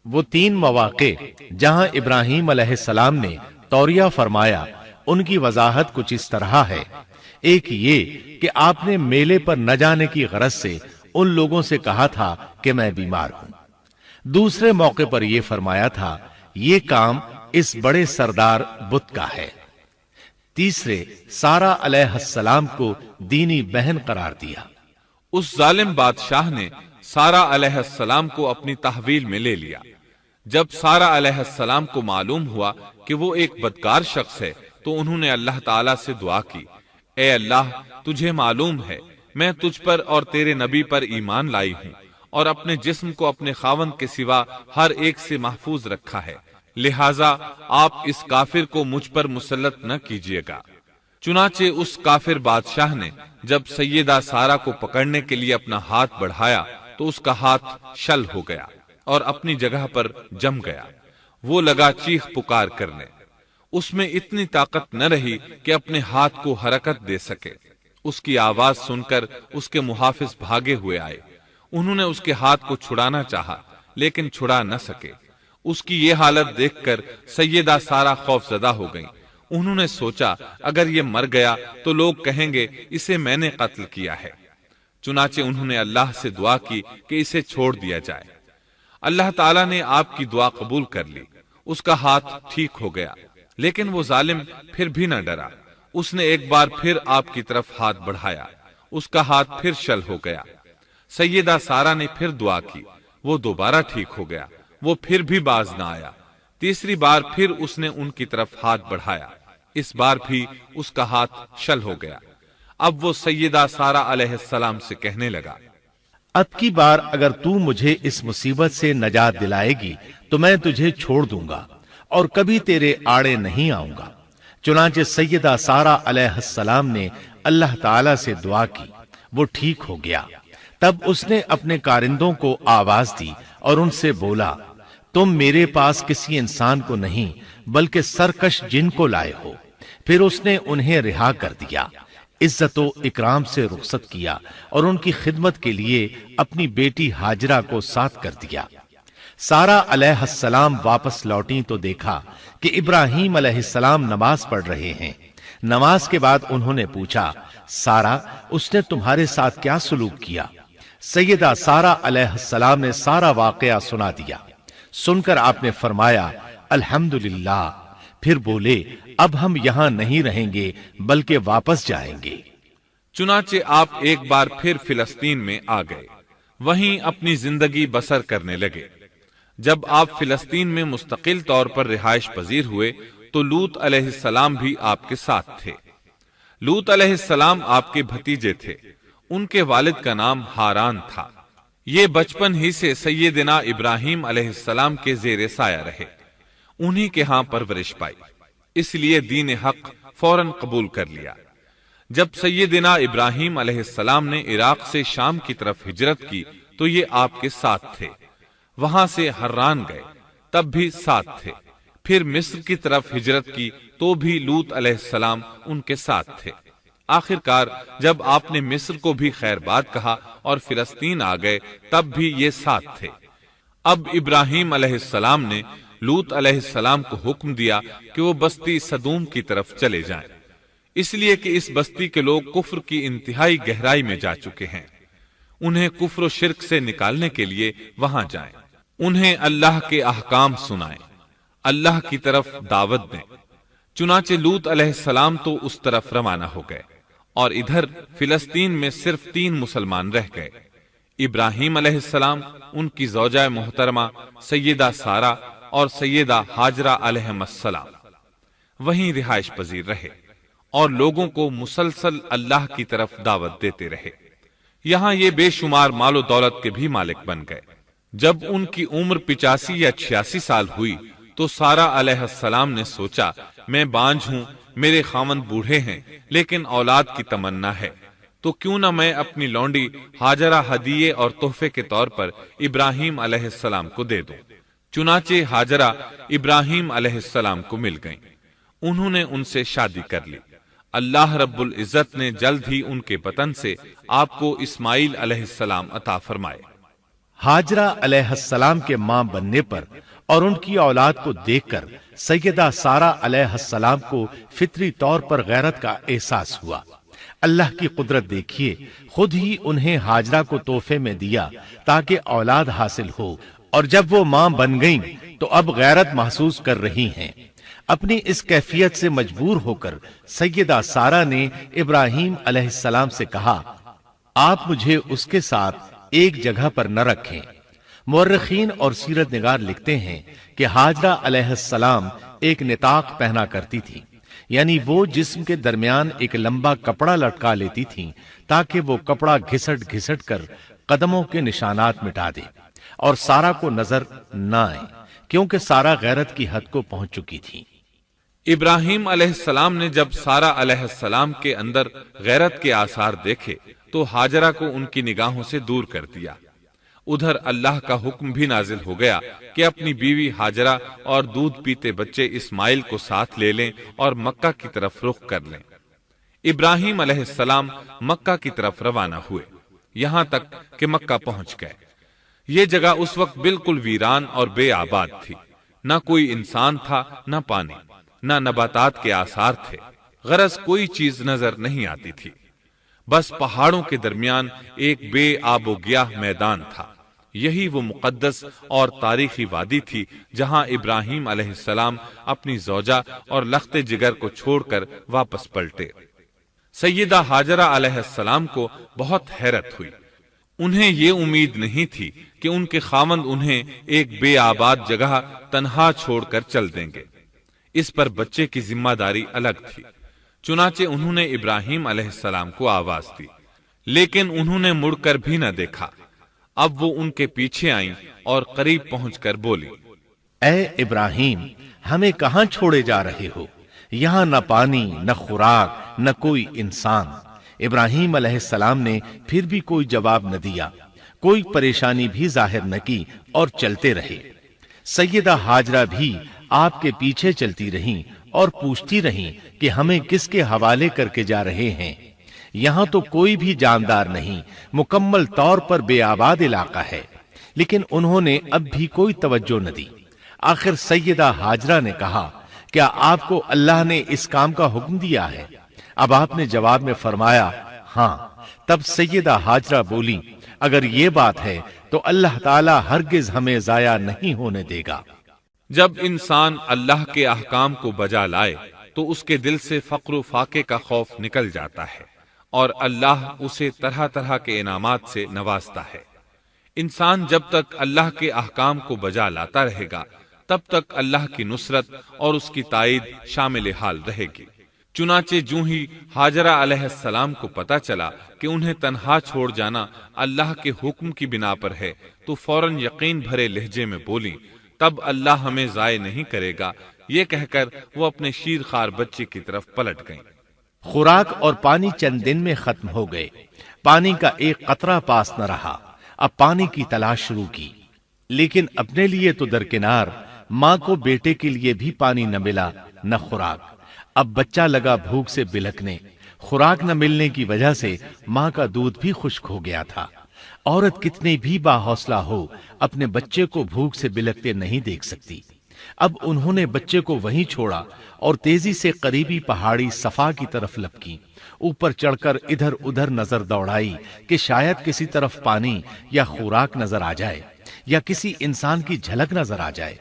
وہ 3 مواقع جہاں ابراہیم علیہ السلام نے توریہ فرمایا ان کی وضاحت کچھ اس طرح ہے۔ ایک یہ کہ آپ نے میلے پر نہ جانے کی غرض سے ان لوگوں سے کہا تھا کہ میں بیمار ہوں۔ دوسرے موقع پر یہ فرمایا تھا یہ کام اس بڑے سردار بت کا ہے۔ تیسرے سارہ علیہ السلام کو دینی بہن قرار دیا۔ اس ظالم بادشاہ نے سارہ علیہ السلام کو اپنی تحویل میں لے لیا۔ جب سارہ علیہ السلام کو معلوم ہوا کہ وہ ایک بدکار شخص ہے تو انہوں نے اللہ تعالیٰ سے دعا کی، اے اللہ، تجھے معلوم ہے میں تجھ پر اور تیرے نبی پر ایمان لائی ہوں اور اپنے جسم کو اپنے خاوند کے سوا ہر ایک سے محفوظ رکھا ہے، لہٰذا آپ اس کافر کو مجھ پر مسلط نہ کیجیے گا۔ چنانچہ اس کافر بادشاہ نے جب سیدہ سارہ کو پکڑنے کے لیے اپنا ہاتھ بڑھایا تو اس کا ہاتھ شل ہو گیا اور اپنی جگہ پر جم گیا۔ وہ لگا چیخ پکار کرنے، اس میں اتنی طاقت نہ رہی کہ اپنے ہاتھ کو حرکت دے سکے۔ اس کی آواز سن کر اس کے محافظ بھاگے ہوئے آئے، انہوں نے اس کے ہاتھ کو چھڑانا چاہا لیکن چھڑا نہ سکے۔ اس کی یہ حالت دیکھ کر سیدہ سارہ خوف زدہ ہو گئیں۔ انہوں نے سوچا اگر یہ مر گیا تو لوگ کہیں گے اسے میں نے قتل کیا ہے، چنانچہ انہوں نے اللہ سے دعا کی کہ اسے چھوڑ دیا جائے۔ اللہ تعالیٰ نے آپ کی دعا قبول کر لی، اس کا ہاتھ ٹھیک ہو گیا، لیکن وہ ظالم پھر بھی نہ ڈرا۔ اس نے ایک بار پھر آپ کی طرف ہاتھ بڑھایا، اس کا ہاتھ پھر شل ہو گیا۔ سیدہ سارہ نے پھر دعا کی، وہ دوبارہ ٹھیک ہو گیا، وہ پھر بھی باز نہ آیا۔ تیسری بار پھر اس نے ان کی طرف ہاتھ بڑھایا، اس بار بھی اس کا ہاتھ شل ہو گیا۔ اب وہ سیدہ سارہ علیہ السلام سے کہنے لگا، اب کی بار اگر تو مجھے اس مصیبت سے نجات دلائے گی تو میں تجھے چھوڑ دوں گا اور کبھی تیرے آڑے نہیں آؤں گا۔ چنانچہ سیدہ سارہ علیہ السلام نے اللہ تعالی سے دعا کی، وہ ٹھیک ہو گیا۔ تب اس نے اپنے کارندوں کو آواز دی اور ان سے بولا، تم میرے پاس کسی انسان کو نہیں بلکہ سرکش جن کو لائے ہو۔ پھر اس نے انہیں رہا کر دیا، عزت و اکرام سے رخصت کیا اور ان کی خدمت کے لیے اپنی بیٹی ہاجرہ کو ساتھ کر دیا۔ سارہ علیہ السلام واپس لوٹیں تو دیکھا کہ ابراہیم علیہ السلام نماز پڑھ رہے ہیں۔ نماز کے بعد انہوں نے پوچھا، سارہ، اس نے تمہارے ساتھ کیا سلوک کیا؟ سیدہ سارہ علیہ السلام نے سارا واقعہ سنا دیا۔ سن کر آپ نے فرمایا، الحمدللہ۔ پھر بولے، اب ہم یہاں نہیں رہیں گے بلکہ واپس جائیں گے۔ چنانچہ آپ ایک بار پھر فلسطین میں آ گئے، وہیں اپنی زندگی بسر کرنے لگے۔ جب آپ فلسطین میں مستقل طور پر رہائش پذیر ہوئے تو لوط علیہ السلام بھی آپ کے ساتھ تھے۔ لوط علیہ السلام آپ کے بھتیجے تھے، ان کے والد کا نام ہاران تھا۔ یہ بچپن ہی سے سیدنا ابراہیم علیہ السلام کے زیر سایہ رہے، انہی کے ہاں پرورش پائی، اس لیے دین حق فوراً قبول کر لیا۔ جب سیدنا ابراہیم علیہ السلام نے عراق سے شام کی طرف ہجرت کی تو یہ آپ کے ساتھ تھے، وہاں سے حران گئے، تب بھی ساتھ تھے۔ پھر مصر کی طرف ہجرت کی تو بھی لوط علیہ السلام ان کے ساتھ تھے۔ آخرکار جب آپ نے مصر کو بھی خیر بات کہا اور فلسطین آ گئے تب بھی یہ ساتھ تھے۔ اب ابراہیم علیہ السلام نے لوط علیہ السلام کو حکم دیا کہ وہ بستی سدوم کی طرف چلے جائیں، اس لیے کہ اس بستی کے لوگ کفر کی انتہائی گہرائی میں جا چکے ہیں، انہیں کفر و شرک سے نکالنے کے لیے وہاں جائیں، انہیں اللہ کے احکام سنائیں، اللہ کی طرف دعوت دیں۔ چنانچہ لوط علیہ السلام تو اس طرف روانہ ہو گئے اور ادھر فلسطین میں صرف 3 مسلمان رہ گئے، ابراہیم علیہ السلام، ان کی زوجہ محترمہ سیدہ سارہ اور سیدہ ہاجرہ علیہم السلام وہیں رہائش پذیر رہے اور لوگوں کو مسلسل اللہ کی طرف دعوت دیتے رہے۔ یہاں یہ بے شمار مال و دولت کے بھی مالک بن گئے۔ جب ان کی عمر 85 یا 86 سال ہوئی تو سارہ علیہ السلام نے سوچا، میں بانجھ ہوں، میرے خاوند بوڑھے ہیں لیکن اولاد کی تمنا ہے، تو کیوں نہ میں اپنی لونڈی ہاجرہ ہدیے اور تحفے کے طور پر ابراہیم علیہ السلام کو دے دوں۔ چنانچہ ہاجرہ ابراہیم علیہ السلام کو مل گئیں، انہوں نے ان سے شادی کر لی۔ اللہ رب العزت نے جلد ہی ان کے بطن سے آپ کو اسماعیل علیہ السلام عطا فرمائے۔ ہاجرہ علیہ السلام کے ماں بننے پر اور ان کی اولاد کو دیکھ کر سیدہ سارہ علیہ السلام کو فطری طور پر غیرت کا احساس ہوا۔ اللہ کی قدرت دیکھیے، خود ہی انہیں ہاجرہ کو تحفے میں دیا تاکہ اولاد حاصل ہو، اور جب وہ ماں بن گئیں تو اب غیرت محسوس کر رہی ہیں۔ اپنی اس کیفیت سے مجبور ہو کر سیدہ سارہ نے ابراہیم علیہ السلام سے کہا، آپ مجھے اس کے ساتھ ایک جگہ پر نہ رکھیں۔ مورخین اور سیرت نگار لکھتے ہیں کہ ہاجرہ علیہ السلام ایک نطاق پہنا کرتی تھی، یعنی وہ جسم کے درمیان ایک لمبا کپڑا لٹکا لیتی تھیں تاکہ وہ کپڑا گھسٹ گھسٹ کر قدموں کے نشانات مٹا دے اور سارا کو نظر نہ آئے، کیونکہ سارا غیرت کی حد کو پہنچ چکی تھی۔ ابراہیم علیہ السلام نے جب سارا علیہ السلام کے اندر غیرت کے آثار دیکھے تو ہاجرہ کو ان کی نگاہوں سے دور کر دیا۔ ادھر اللہ کا حکم بھی نازل ہو گیا کہ اپنی بیوی ہاجرہ اور دودھ پیتے بچے اسماعیل کو ساتھ لے لیں اور مکہ کی طرف رخ کر لیں۔ ابراہیم علیہ السلام مکہ کی طرف روانہ ہوئے، یہاں تک کہ مکہ پہنچ گئے۔ یہ جگہ اس وقت بالکل ویران اور بے آباد تھی، نہ کوئی انسان تھا، نہ پانی، نہ نباتات کے آثار تھے، غرض کوئی چیز نظر نہیں آتی تھی، بس پہاڑوں کے درمیان ایک بے آب و گیاہ میدان تھا۔ یہی وہ مقدس اور تاریخی وادی تھی جہاں ابراہیم علیہ السلام اپنی زوجہ اور لخت جگر کو چھوڑ کر واپس پلٹے۔ سیدہ ہاجرہ علیہ السلام کو بہت حیرت ہوئی، انہیں یہ امید نہیں تھی کہ ان کے خاوند انہیں ایک بے آباد جگہ تنہا چھوڑ کر چل دیں گے، اس پر بچے کی ذمہ داری الگ تھی۔ چنانچہ انہوں نے ابراہیم علیہ السلام کو آواز دی، لیکن انہوں نے مڑ کر بھی نہ دیکھا۔ اب وہ ان کے پیچھے آئیں اور قریب پہنچ کر بولی، اے ابراہیم، ہمیں کہاں چھوڑے جا رہے ہو؟ یہاں نہ پانی، نہ خوراک، نہ کوئی انسان۔ ابراہیم علیہ السلام نے پھر بھی کوئی جواب نہ دیا، کوئی پریشانی بھی ظاہر نہ کی اور چلتے رہے۔ سیدہ ہاجرہ بھی آپ کے پیچھے چلتی رہیں اور پوچھتی رہیں کہ ہمیں کس کے حوالے کر کے جا رہے ہیں؟ یہاں تو کوئی بھی جاندار نہیں، مکمل طور پر بے آباد علاقہ ہے۔ لیکن انہوں نے اب بھی کوئی توجہ نہ دی۔ آخر سیدہ ہاجرہ نے کہا، کیا آپ کو اللہ نے اس کام کا حکم دیا ہے؟ اب آپ نے جواب میں فرمایا، ہاں۔ تب سیدہ ہاجرہ بولی، اگر یہ بات ہے تو اللہ تعالی ہرگز ہمیں ضائع نہیں ہونے دے گا۔ جب انسان اللہ کے احکام کو بجا لائے تو اس کے دل سے فقر و فاقے کا خوف نکل جاتا ہے اور اللہ اسے طرح طرح کے انعامات سے نوازتا ہے۔ انسان جب تک اللہ کے احکام کو بجا لاتا رہے گا تب تک اللہ کی نصرت اور اس کی تائید شامل حال رہے گی۔ چنانچہ جوں ہی ہاجرہ علیہ السلام کو پتا چلا کہ انہیں تنہا چھوڑ جانا اللہ کے حکم کی بنا پر ہے تو فوراً یقین بھرے لہجے میں بولی، تب اللہ ہمیں ضائع نہیں کرے گا۔ یہ کہہ کر وہ اپنے شیر خوار بچے کی طرف پلٹ گئیں۔ خوراک اور پانی چند دن میں ختم ہو گئے، پانی کا ایک قطرہ پاس نہ رہا۔ اب پانی کی تلاش شروع کی، لیکن اپنے لیے تو درکنار، ماں کو بیٹے کے لیے بھی پانی نہ ملا نہ خوراک۔ اب بچہ لگا بھوک سے بلکنے، خوراک نہ ملنے کی وجہ سے ماں کا دودھ بھی خشک ہو گیا تھا۔ عورت کتنی بھی باحوصلہ ہو اپنے بچے کو بھوک سے بلکتے نہیں دیکھ سکتی۔ اب انہوں نے بچے کو وہیں چھوڑا اور تیزی سے قریبی پہاڑی صفا کی طرف لپکی۔ اوپر چڑھ کر ادھر ادھر نظر دوڑائی کہ شاید کسی طرف پانی یا خوراک نظر آ جائے یا کسی انسان کی جھلک نظر آ جائے۔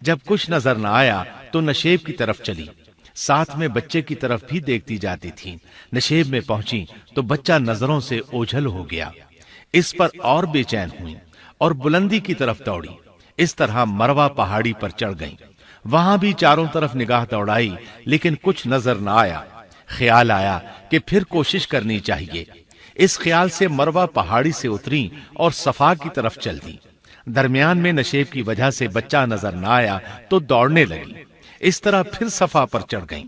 جب کچھ نظر نہ آیا تو نشیب کی طرف چلی، ساتھ میں بچے کی طرف بھی دیکھتی جاتی تھی۔ نشیب میں پہنچی تو بچہ نظروں سے اوجھل ہو گیا۔ اس پر اور بے چین ہوئی اور بلندی کی طرف دوڑی۔ اس طرح مروہ پہاڑی پر چڑھ گئیں۔ وہاں بھی چاروں طرف نگاہ دوڑائی لیکن کچھ نظر نہ آیا۔ خیال آیا کہ پھر کوشش کرنی چاہیے۔ اس خیال سے مروہ پہاڑی سے اتری اور صفا کی طرف چل دی۔ درمیان میں نشیب کی وجہ سے بچہ نظر نہ آیا تو دوڑنے لگی۔ اس طرح پھر صفا پر چڑھ گئیں۔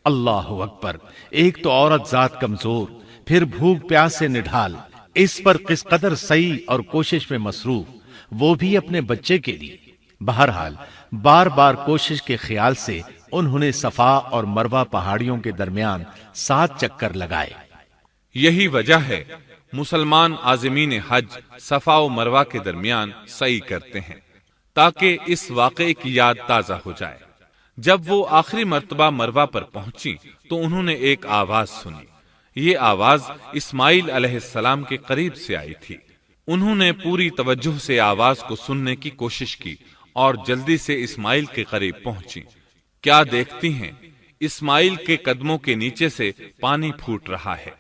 اللہ اکبر! ایک تو عورت ذات کمزور، پھر بھوک پیاس سے نڈھال، اس پر کس قدر سعی اور کوشش میں مصروف، وہ بھی اپنے بچے کے لیے۔ بہرحال بار بار کوشش کے خیال سے انہوں نے صفا اور مروہ پہاڑیوں کے درمیان 7 چکر لگائے۔ یہی وجہ ہے مسلمان عازمین حج صفا و مروہ کے درمیان سعی کرتے ہیں تاکہ اس واقعے کی یاد تازہ ہو جائے۔ جب وہ آخری مرتبہ مروہ پر پہنچی تو انہوں نے ایک آواز سنی۔ یہ آواز اسماعیل علیہ السلام کے قریب سے آئی تھی۔ انہوں نے پوری توجہ سے آواز کو سننے کی کوشش کی اور جلدی سے اسماعیل کے قریب پہنچی۔ کیا دیکھتی ہیں، اسماعیل کے قدموں کے نیچے سے پانی پھوٹ رہا ہے،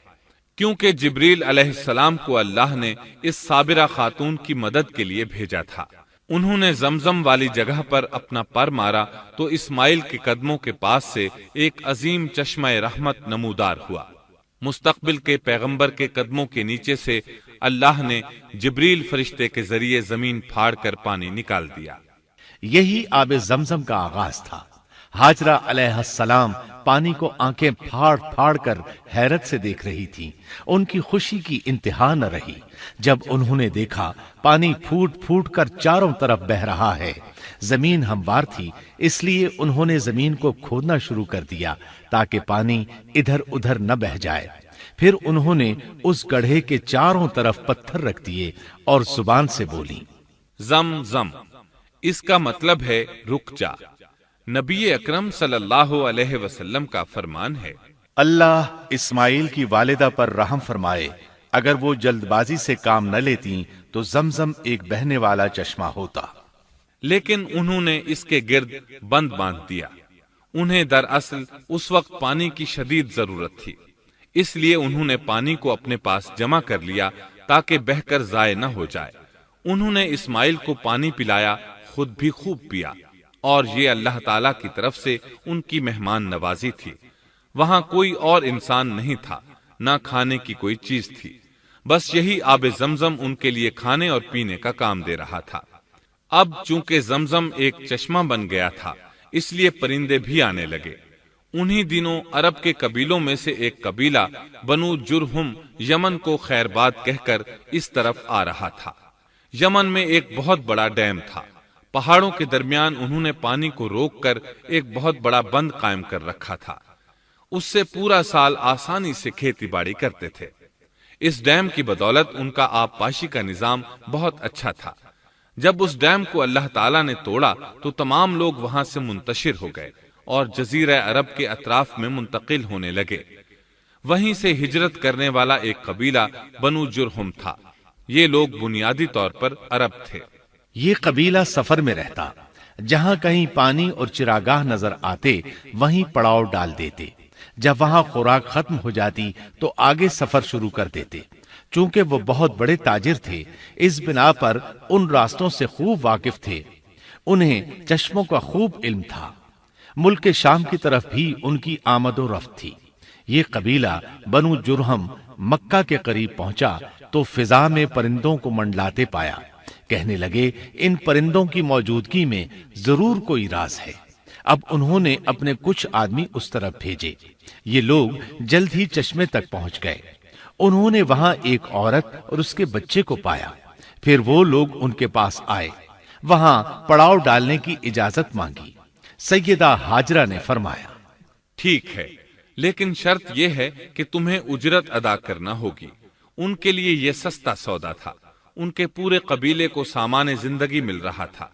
کیونکہ جبریل علیہ السلام کو اللہ نے اس صابرہ خاتون کی مدد کے لیے بھیجا تھا۔ انہوں نے زمزم والی جگہ پر اپنا پر مارا تو اسماعیل کے قدموں کے پاس سے ایک عظیم چشمہ رحمت نمودار ہوا۔ مستقبل کے پیغمبر کے قدموں کے نیچے سے اللہ نے جبریل فرشتے کے ذریعے زمین پھاڑ کر پانی نکال دیا۔ یہی آب زمزم کا آغاز تھا۔ ہاجرہ علیہ السلام پانی کو آنکھیں پھاڑ پھاڑ کر حیرت سے دیکھ رہی تھی۔ ان کی خوشی کی انتہا نہ رہی جب انہوں نے دیکھا پانی پھوٹ پھوٹ کر چاروں طرف بہ رہا ہے۔ زمین ہموار تھی، اس لیے انہوں نے زمین کو کھودنا شروع کر دیا تاکہ پانی ادھر ادھر نہ بہ جائے۔ پھر انہوں نے اس گڑھے کے چاروں طرف پتھر رکھ دیے اور زبان سے بولی، زم زم، اس کا مطلب ہے رک جا۔ نبی اکرم صلی اللہ علیہ وسلم کا فرمان ہے، اللہ اسماعیل کی والدہ پر رحم فرمائے، اگر وہ جلد بازی سے کام نہ لیتی تو زمزم ایک بہنے والا چشمہ ہوتا۔ لیکن انہوں نے اس کے گرد بند باندھ دیا۔ انہیں دراصل اس وقت پانی کی شدید ضرورت تھی، اس لیے انہوں نے پانی کو اپنے پاس جمع کر لیا تاکہ بہہ کر ضائع نہ ہو جائے۔ انہوں نے اسماعیل کو پانی پلایا، خود بھی خوب پیا، اور یہ اللہ تعالی کی طرف سے ان کی مہمان نوازی تھی۔ وہاں کوئی اور انسان نہیں تھا، نہ کھانے کی کوئی چیز تھی، بس یہی آب زمزم ان کے لیے کھانے اور پینے کا کام دے رہا تھا۔ اب چونکہ زمزم ایک چشمہ بن گیا تھا، اس لیے پرندے بھی آنے لگے۔ انہی دنوں عرب کے قبیلوں میں سے ایک قبیلہ بنو جرہم یمن کو خیر باد کہہ کر اس طرف آ رہا تھا۔ یمن میں ایک بہت بڑا ڈیم تھا۔ پہاڑوں کے درمیان انہوں نے پانی کو روک کر ایک بہت بڑا بند قائم کر رکھا تھا۔ اس سے پورا سال آسانی سے کھیتی باڑی کرتے تھے۔ اس ڈیم کی بدولت ان کا آب پاشی کا نظام بہت اچھا تھا۔ جب اس ڈیم کو اللہ تعالیٰ نے توڑا تو تمام لوگ وہاں سے منتشر ہو گئے اور جزیرہ عرب کے اطراف میں منتقل ہونے لگے۔ وہیں سے ہجرت کرنے والا ایک قبیلہ بنو جرہم تھا۔ یہ لوگ بنیادی طور پر عرب تھے۔ یہ قبیلہ سفر میں رہتا، جہاں کہیں پانی اور چراگاہ نظر آتے وہیں پڑاؤ ڈال دیتے۔ جب وہاں خوراک ختم ہو جاتی تو آگے سفر شروع کر دیتے۔ چونکہ وہ بہت بڑے تاجر تھے، اس بنا پر ان راستوں سے خوب واقف تھے۔ انہیں چشموں کا خوب علم تھا۔ ملک شام کی طرف بھی ان کی آمد و رفت تھی۔ یہ قبیلہ بنو جرہم مکہ کے قریب پہنچا تو فضا میں پرندوں کو منڈلاتے پایا۔ کہنے لگے، ان پرندوں کی موجودگی میں ضرور کوئی راز ہے۔ اب انہوں نے اپنے کچھ آدمی اس طرف بھیجے۔ یہ لوگ جلد ہی چشمے تک پہنچ گئے۔ انہوں نے وہاں ایک عورت اور اس کے بچے کو پایا۔ پھر وہ لوگ ان کے پاس آئے، وہاں پڑاؤ ڈالنے کی اجازت مانگی۔ سیدہ ہاجرہ نے فرمایا، ٹھیک ہے، لیکن شرط یہ ہے کہ تمہیں اجرت ادا کرنا ہوگی۔ ان کے لیے یہ سستا سودا تھا۔ ان کے پورے قبیلے کو سامان زندگی مل رہا تھا،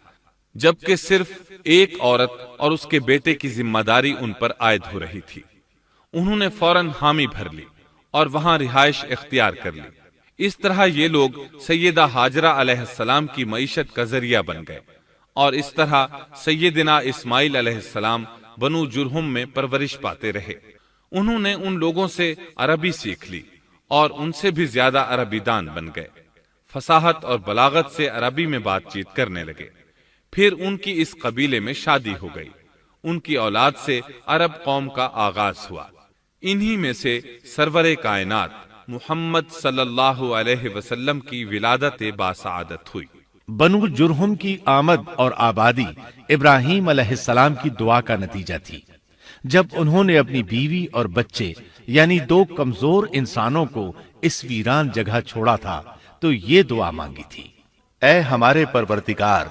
جبکہ صرف ایک عورت اور اس کے بیٹے کی ذمہ داری ان پر عائد ہو رہی تھی۔ انہوں نے فوراً حامی بھر لی اور وہاں رہائش اختیار کر لی۔ اس طرح یہ لوگ سیدہ ہاجرہ علیہ السلام کی معیشت کا ذریعہ بن گئے، اور اس طرح سیدنا اسماعیل علیہ السلام بنو جرہم میں پرورش پاتے رہے۔ انہوں نے ان لوگوں سے عربی سیکھ لی اور ان سے بھی زیادہ عربی دان بن گئے۔ فصاحت اور بلاغت سے عربی میں بات چیت کرنے لگے۔ پھر ان کی اس قبیلے میں شادی ہو گئی۔ ان کی اولاد سے عرب قوم کا آغاز ہوا۔ انہی میں سے سرور کائنات محمد صلی اللہ علیہ وسلم کی ولادت باسعادت ہوئی۔ بنو جرہم کی آمد اور آبادی ابراہیم علیہ السلام کی دعا کا نتیجہ تھی۔ جب انہوں نے اپنی بیوی اور بچے یعنی دو کمزور انسانوں کو اس ویران جگہ چھوڑا تھا تو یہ دعا مانگی تھی، اے ہمارے پروردگار،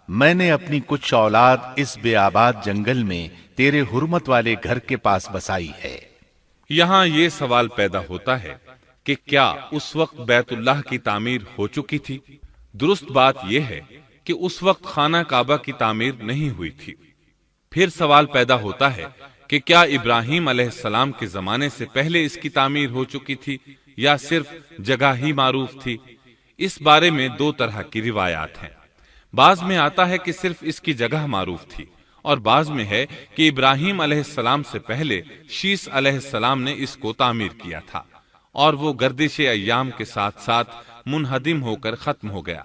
میں نے اپنی کچھ اولاد اس بے آباد جنگل میں تیرے حرمت والے گھر کے پاس بسائی ہے۔ یہاں یہ سوال پیدا ہوتا ہے کہ کیا اس وقت بیت اللہ کی تعمیر ہو چکی تھی؟ درست بات یہ ہے کہ اس وقت خانہ کعبہ کی تعمیر نہیں ہوئی تھی۔ پھر سوال پیدا ہوتا ہے کہ کیا ابراہیم علیہ السلام کے زمانے سے پہلے اس کی تعمیر ہو چکی تھی یا صرف جگہ ہی معروف تھی؟ اس بارے میں دو طرح کی روایات ہیں۔ بعض میں آتا ہے کہ صرف اس کی جگہ معروف تھی، اور بعض میں ہے کہ ابراہیم علیہ السلام سے پہلے شیس علیہ السلام نے اس کو تعمیر کیا تھا، اور وہ گردش ایام کے ساتھ ساتھ منہدم ہو کر ختم ہو گیا۔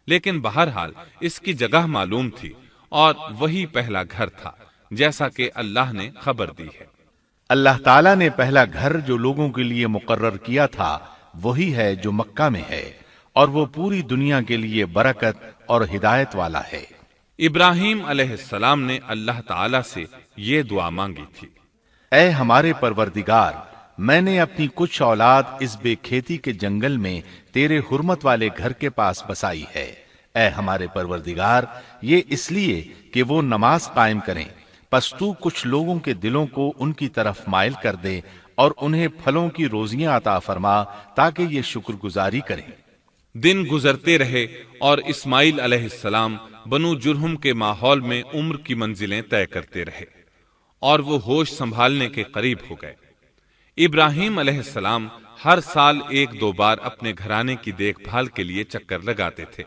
لیکن بہرحال اس کی جگہ معلوم تھی اور وہی پہلا گھر تھا، جیسا کہ اللہ نے خبر دی ہے۔ اللہ تعالیٰ نے پہلا گھر جو لوگوں کے لیے مقرر کیا تھا وہی ہے جو مکہ میں ہے، اور وہ پوری دنیا کے لیے برکت اور ہدایت والا ہے۔ ابراہیم علیہ السلام نے اللہ تعالیٰ سے یہ دعا مانگی تھی، اے ہمارے پروردگار، میں نے اپنی کچھ اولاد اس بے کھیتی کے جنگل میں تیرے حرمت والے گھر کے پاس بسائی ہے۔ اے ہمارے پروردگار، یہ اس لیے کہ وہ نماز قائم کریں، پس تو کچھ لوگوں کے دلوں کو ان کی طرف مائل کر دے اور انہیں پھلوں کی روزیاں عطا فرما تاکہ یہ شکر گزاری کریں۔ دن گزرتے رہے اور اسماعیل علیہ السلام بنو جرہم کے ماحول میں عمر کی منزلیں طے کرتے رہے اور وہ ہوش سنبھالنے کے قریب ہو گئے۔ ابراہیم علیہ السلام ہر سال 1-2 بار اپنے گھرانے کی دیکھ بھال کے لیے چکر لگاتے تھے۔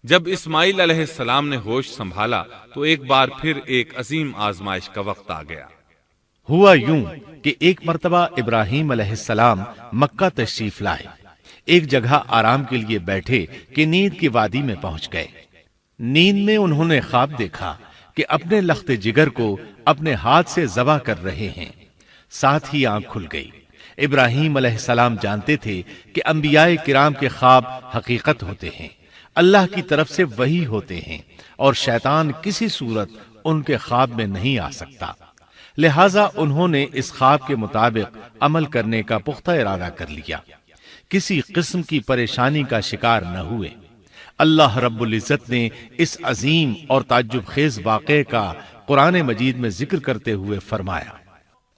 جب اسماعیل علیہ السلام نے ہوش سنبھالا تو ایک بار پھر ایک عظیم آزمائش کا وقت آ گیا۔ ہوا یوں کہ ایک مرتبہ ابراہیم علیہ السلام مکہ تشریف لائے، ایک جگہ آرام کے لیے بیٹھے کہ نیند کی وادی میں پہنچ گئے۔ نیند میں انہوں نے خواب دیکھا کہ اپنے لخت جگر کو اپنے ہاتھ سے ذبح کر رہے ہیں، ساتھ ہی آنکھ کھل گئی۔ ابراہیم علیہ السلام جانتے تھے کہ انبیاء کرام کے خواب حقیقت ہوتے ہیں، اللہ کی طرف سے وحی ہوتے ہیں، اور شیطان کسی صورت ان کے خواب میں نہیں آ سکتا، لہٰذا انہوں نے اس خواب کے مطابق عمل کرنے کا پختہ ارادہ کر لیا، کسی قسم کی پریشانی کا شکار نہ ہوئے۔ اللہ رب العزت نے اس عظیم اور تعجب خیز واقعے کا قرآن مجید میں ذکر کرتے ہوئے فرمایا،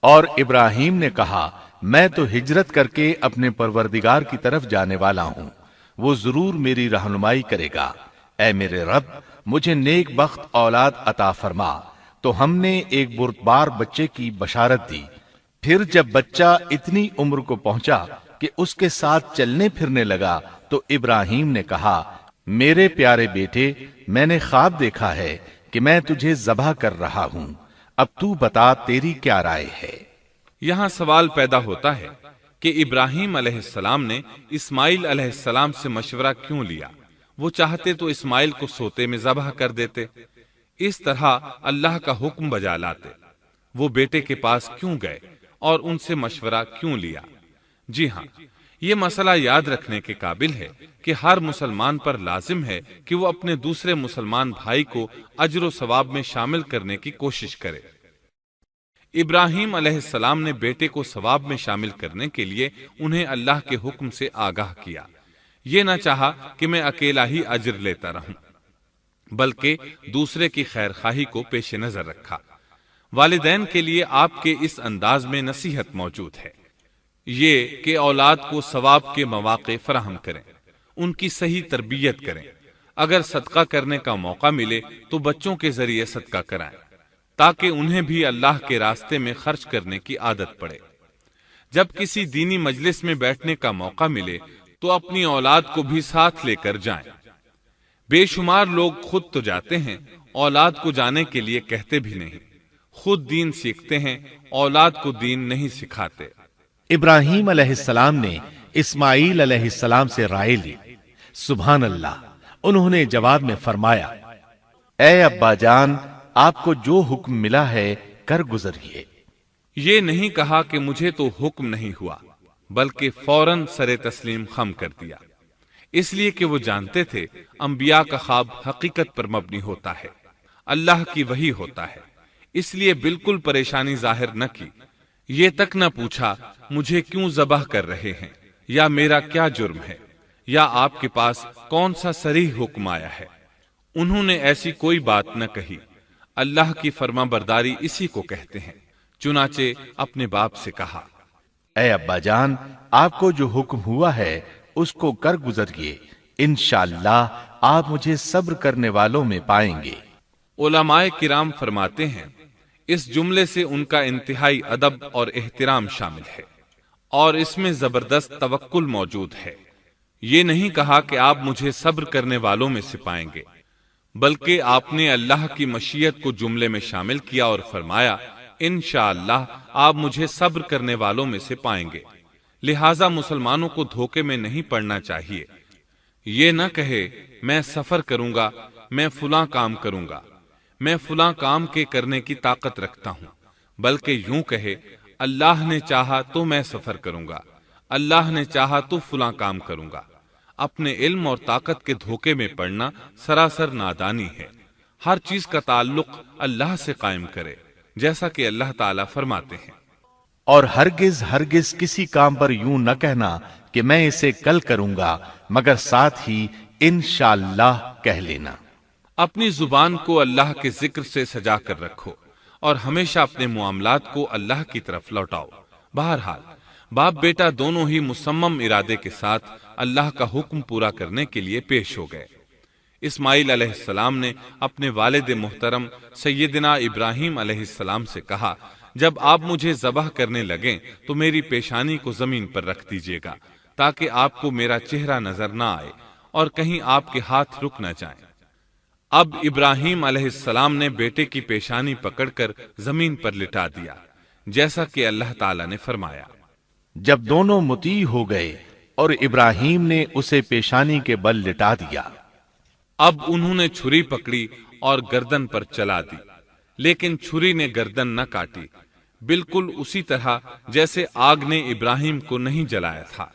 اور ابراہیم نے کہا، میں تو ہجرت کر کے اپنے پروردگار کی طرف جانے والا ہوں، وہ ضرور میری رہنمائی کرے گا۔ اے میرے رب، مجھے نیک بخت اولاد عطا فرما۔ تو ہم نے ایک بردبار بچے کی بشارت دی۔ پھر جب بچہ اتنی عمر کو پہنچا کہ اس کے ساتھ چلنے پھرنے لگا تو ابراہیم نے کہا، میرے پیارے بیٹے، میں نے خواب دیکھا ہے کہ میں تجھے ذبح کر رہا ہوں، اب تو بتا تیری کیا رائے ہے؟ یہاں سوال پیدا ہوتا ہے کہ ابراہیم علیہ السلام نے اسماعیل علیہ السلام سے مشورہ کیوں لیا؟ وہ چاہتے تو اسماعیل کو سوتے میں ذبح کر دیتے، اس طرح اللہ کا حکم بجا لاتے۔ وہ بیٹے کے پاس کیوں گئے اور ان سے مشورہ کیوں لیا؟ جی ہاں، یہ مسئلہ یاد رکھنے کے قابل ہے کہ ہر مسلمان پر لازم ہے کہ وہ اپنے دوسرے مسلمان بھائی کو اجر و ثواب میں شامل کرنے کی کوشش کرے۔ ابراہیم علیہ السلام نے بیٹے کو ثواب میں شامل کرنے کے لیے انہیں اللہ کے حکم سے آگاہ کیا۔ یہ نہ چاہا کہ میں اکیلا ہی اجر لیتا رہوں، بلکہ دوسرے کی خیر خواہی کو پیش نظر رکھا۔ والدین کے لیے آپ کے اس انداز میں نصیحت موجود ہے، یہ کہ اولاد کو ثواب کے مواقع فراہم کریں، ان کی صحیح تربیت کریں۔ اگر صدقہ کرنے کا موقع ملے تو بچوں کے ذریعے صدقہ کرائیں، تاکہ انہیں بھی اللہ کے راستے میں خرچ کرنے کی عادت پڑے۔ جب کسی دینی مجلس میں بیٹھنے کا موقع ملے تو اپنی اولاد کو بھی ساتھ لے کر جائیں۔ بے شمار لوگ خود تو جاتے ہیں، اولاد کو جانے کے لیے کہتے بھی نہیں، خود دین سیکھتے ہیں، اولاد کو دین نہیں سکھاتے۔ ابراہیم علیہ السلام نے اسماعیل علیہ السلام سے رائے لی۔ سبحان اللہ، انہوں نے جواب میں فرمایا، اے ابا جان، آپ کو جو حکم ملا ہے کر گزریے۔ یہ نہیں کہا کہ مجھے تو حکم نہیں ہوا، بلکہ فوراً سر تسلیم خم کر دیا، اس لیے کہ وہ جانتے تھے انبیاء کا خواب حقیقت پر مبنی ہوتا ہے، اللہ کی وحی ہوتا ہے، اس لیے بالکل پریشانی ظاہر نہ کی۔ یہ تک نہ پوچھا مجھے کیوں ذبح کر رہے ہیں، یا میرا کیا جرم ہے، یا آپ کے پاس کون سا صریح حکم آیا ہے۔ انہوں نے ایسی کوئی بات نہ کہی۔ اللہ کی فرما برداری اسی کو کہتے ہیں۔ چنانچہ اپنے باپ سے کہا، اے ابا جان، آپ کو جو حکم ہوا ہے اس کو کر گزریے، انشاءاللہ آپ مجھے صبر کرنے والوں میں پائیں گے۔ علماء کرام فرماتے ہیں اس جملے سے ان کا انتہائی ادب اور احترام شامل ہے، اور اس میں زبردست توکل موجود ہے۔ یہ نہیں کہا کہ آپ مجھے صبر کرنے والوں میں سے پائیں گے، بلکہ آپ نے اللہ کی مشیت کو جملے میں شامل کیا اور فرمایا، انشاءاللہ آپ مجھے صبر کرنے والوں میں سے پائیں گے۔ لہٰذا مسلمانوں کو دھوکے میں نہیں پڑنا چاہیے۔ یہ نہ کہے میں سفر کروں گا، میں فلاں کام کروں گا، میں فلاں کام کے کرنے کی طاقت رکھتا ہوں، بلکہ یوں کہے اللہ نے چاہا تو میں سفر کروں گا، اللہ نے چاہا تو فلاں کام کروں گا۔ اپنے علم اور طاقت کے دھوکے میں پڑنا سراسر نادانی ہے۔ ہر چیز کا تعلق اللہ سے قائم کرے، جیسا کہ اللہ تعالیٰ فرماتے ہیں، اور ہرگز ہرگز کسی کام پر یوں نہ کہنا کہ میں اسے کل کروں گا، مگر ساتھ ہی انشاءاللہ کہہ لینا۔ اپنی زبان کو اللہ کے ذکر سے سجا کر رکھو اور ہمیشہ اپنے معاملات کو اللہ کی طرف لوٹاؤ۔ بہرحال باپ بیٹا دونوں ہی مصمم ارادے کے ساتھ اللہ کا حکم پورا کرنے کے لیے پیش ہو گئے۔ اسماعیل علیہ السلام نے اپنے والد محترم سیدنا ابراہیم علیہ السلام سے کہا، جب آپ مجھے ذبح کرنے لگیں تو میری پیشانی کو زمین پر رکھ دیجیے گا تاکہ آپ کو میرا چہرہ نظر نہ آئے اور کہیں آپ کے ہاتھ رک نہ جائیں۔ اب ابراہیم علیہ السلام نے بیٹے کی پیشانی پکڑ کر زمین پر لٹا دیا، جیسا کہ اللہ تعالیٰ نے فرمایا۔ جب دونوں مطیع ہو گئے اور ابراہیم نے اسے پیشانی کے بل لٹا دیا، اب انہوں نے چھری پکڑی اور گردن پر چلا دی، لیکن چھری نے گردن نہ کاٹی، بالکل اسی طرح جیسے آگ نے ابراہیم کو نہیں جلایا تھا،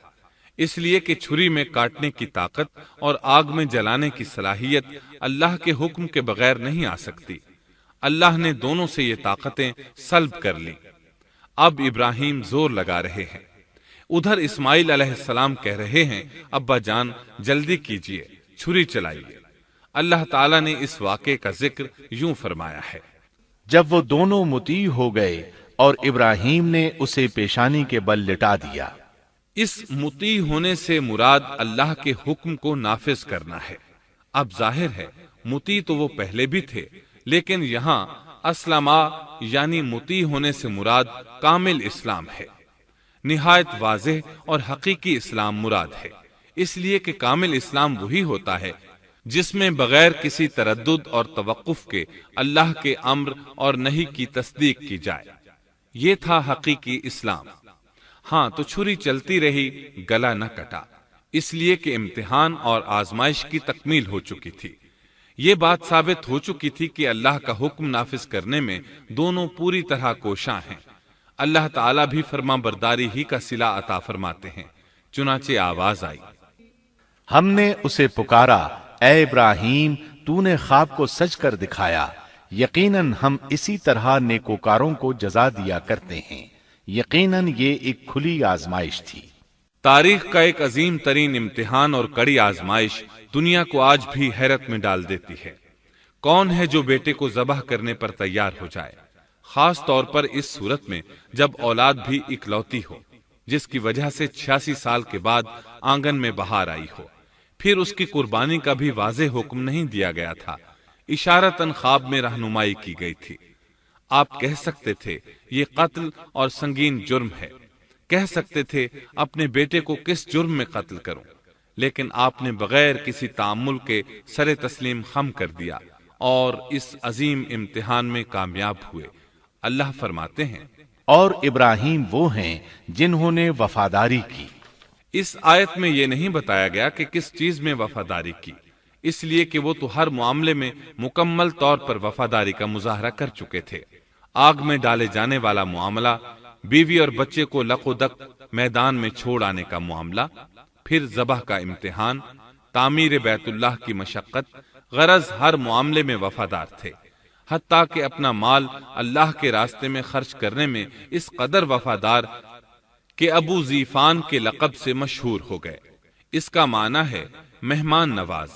اس لیے کہ چھری میں کاٹنے کی طاقت اور آگ میں جلانے کی صلاحیت اللہ کے حکم کے بغیر نہیں آ سکتی۔ اللہ نے دونوں سے یہ طاقتیں سلب کر لی۔ اب ابراہیم زور لگا رہے ہیں، ادھر اسماعیل علیہ السلام کہہ رہے ہیں، ابا جان جلدی کیجئے، چھری چلائیے۔ اللہ تعالیٰ نے اس واقعے کا ذکر یوں فرمایا ہے، جب وہ دونوں مطیع ہو گئے اور ابراہیم نے اسے پیشانی کے بل لٹا دیا۔ اس مطیع ہونے سے مراد اللہ کے حکم کو نافذ کرنا ہے۔ اب ظاہر ہے مطیع تو وہ پہلے بھی تھے، لیکن یہاں اسلما یعنی مطیع ہونے سے مراد کامل اسلام ہے۔ نہایت واضح اور حقیقی اسلام مراد ہے، اس لیے کہ کامل اسلام وہی ہوتا ہے جس میں بغیر کسی تردد اور توقف کے اللہ کے امر اور نہی کی تصدیق کی جائے۔ یہ تھا حقیقی اسلام۔ ہاں تو چھری چلتی رہی، گلا نہ کٹا، اس لیے کہ امتحان اور آزمائش کی تکمیل ہو چکی تھی۔ یہ بات ثابت ہو چکی تھی کہ اللہ کا حکم نافذ کرنے میں دونوں پوری طرح کوشاں ہیں۔ اللہ تعالیٰ بھی فرما برداری ہی کا صلہ عطا فرماتے ہیں۔ چنانچہ آواز آئی، ہم نے اسے پکارا، اے ابراہیم تو نے خواب کو سچ کر دکھایا، یقیناً ہم اسی طرح نیکوکاروں کو جزا دیا کرتے ہیں۔ یقیناً یہ ایک کھلی آزمائش تھی۔ تاریخ کا ایک عظیم ترین امتحان اور کڑی آزمائش دنیا کو آج بھی حیرت میں ڈال دیتی ہے۔ کون ہے جو بیٹے کو ذبح کرنے پر تیار ہو جائے، خاص طور پر اس صورت میں جب اولاد بھی اکلوتی ہو، جس کی وجہ سے 86 سال کے بعد آنگن میں بہار آئی ہو۔ پھر اس کی قربانی کا بھی واضح حکم نہیں دیا گیا تھا، اشارتاً خواب میں رہنمائی کی گئی تھی۔ آپ کہہ سکتے تھے یہ قتل اور سنگین جرم ہے، کہہ سکتے تھے اپنے بیٹے کو کس جرم میں قتل کروں، لیکن آپ نے بغیر کسی تعامل کے سر تسلیم خم کر دیا اور اس عظیم امتحان میں کامیاب ہوئے۔ اللہ فرماتے ہیں، اور ابراہیم وہ ہیں جنہوں نے وفاداری کی۔ اس آیت میں یہ نہیں بتایا گیا کہ کس چیز میں وفاداری کی، اس لیے کہ وہ تو ہر معاملے میں مکمل طور پر وفاداری کا مظاہرہ کر چکے تھے۔ آگ میں ڈالے جانے والا معاملہ، بیوی اور بچے کو لق و دق میدان میں چھوڑ آنے کا معاملہ، پھر ذبح کا امتحان، تعمیر بیت اللہ کی مشقت، غرض ہر معاملے میں وفادار تھے، حتیٰ کہ اپنا مال اللہ کے راستے میں خرچ کرنے میں اس قدر وفادار کہ ابو زیفان کے لقب سے مشہور ہو گئے۔ اس کا معنی ہے مہمان نواز۔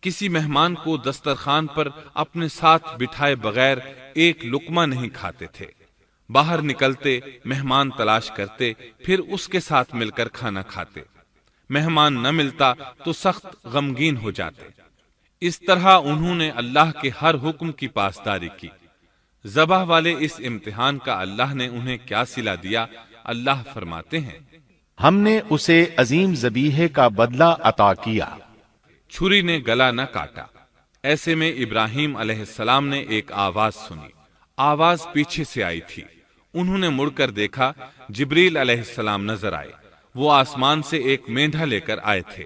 کسی مہمان کو دسترخوان پر اپنے ساتھ بٹھائے بغیر ایک لقمہ نہیں کھاتے تھے، باہر نکلتے مہمان تلاش کرتے، پھر اس کے ساتھ مل کر کھانا کھاتے، مہمان نہ ملتا تو سخت غمگین ہو جاتے۔ اس طرح انہوں نے اللہ کے ہر حکم کی پاسداری کی۔ ذبح والے اس امتحان کا اللہ نے انہیں کیا صلہ دیا؟ اللہ فرماتے ہیں، ہم نے اسے عظیم ذبیحے کا بدلہ عطا کیا۔ چھری نے گلا نہ کاٹا۔ ایسے میں ابراہیم علیہ السلام نے ایک آواز سنی۔ آواز پیچھے سے آئی تھی۔ انہوں نے مڑ کر دیکھا، جبریل علیہ السلام نظر آئے۔ وہ آسمان سے ایک مینڈھا لے کر آئے تھے۔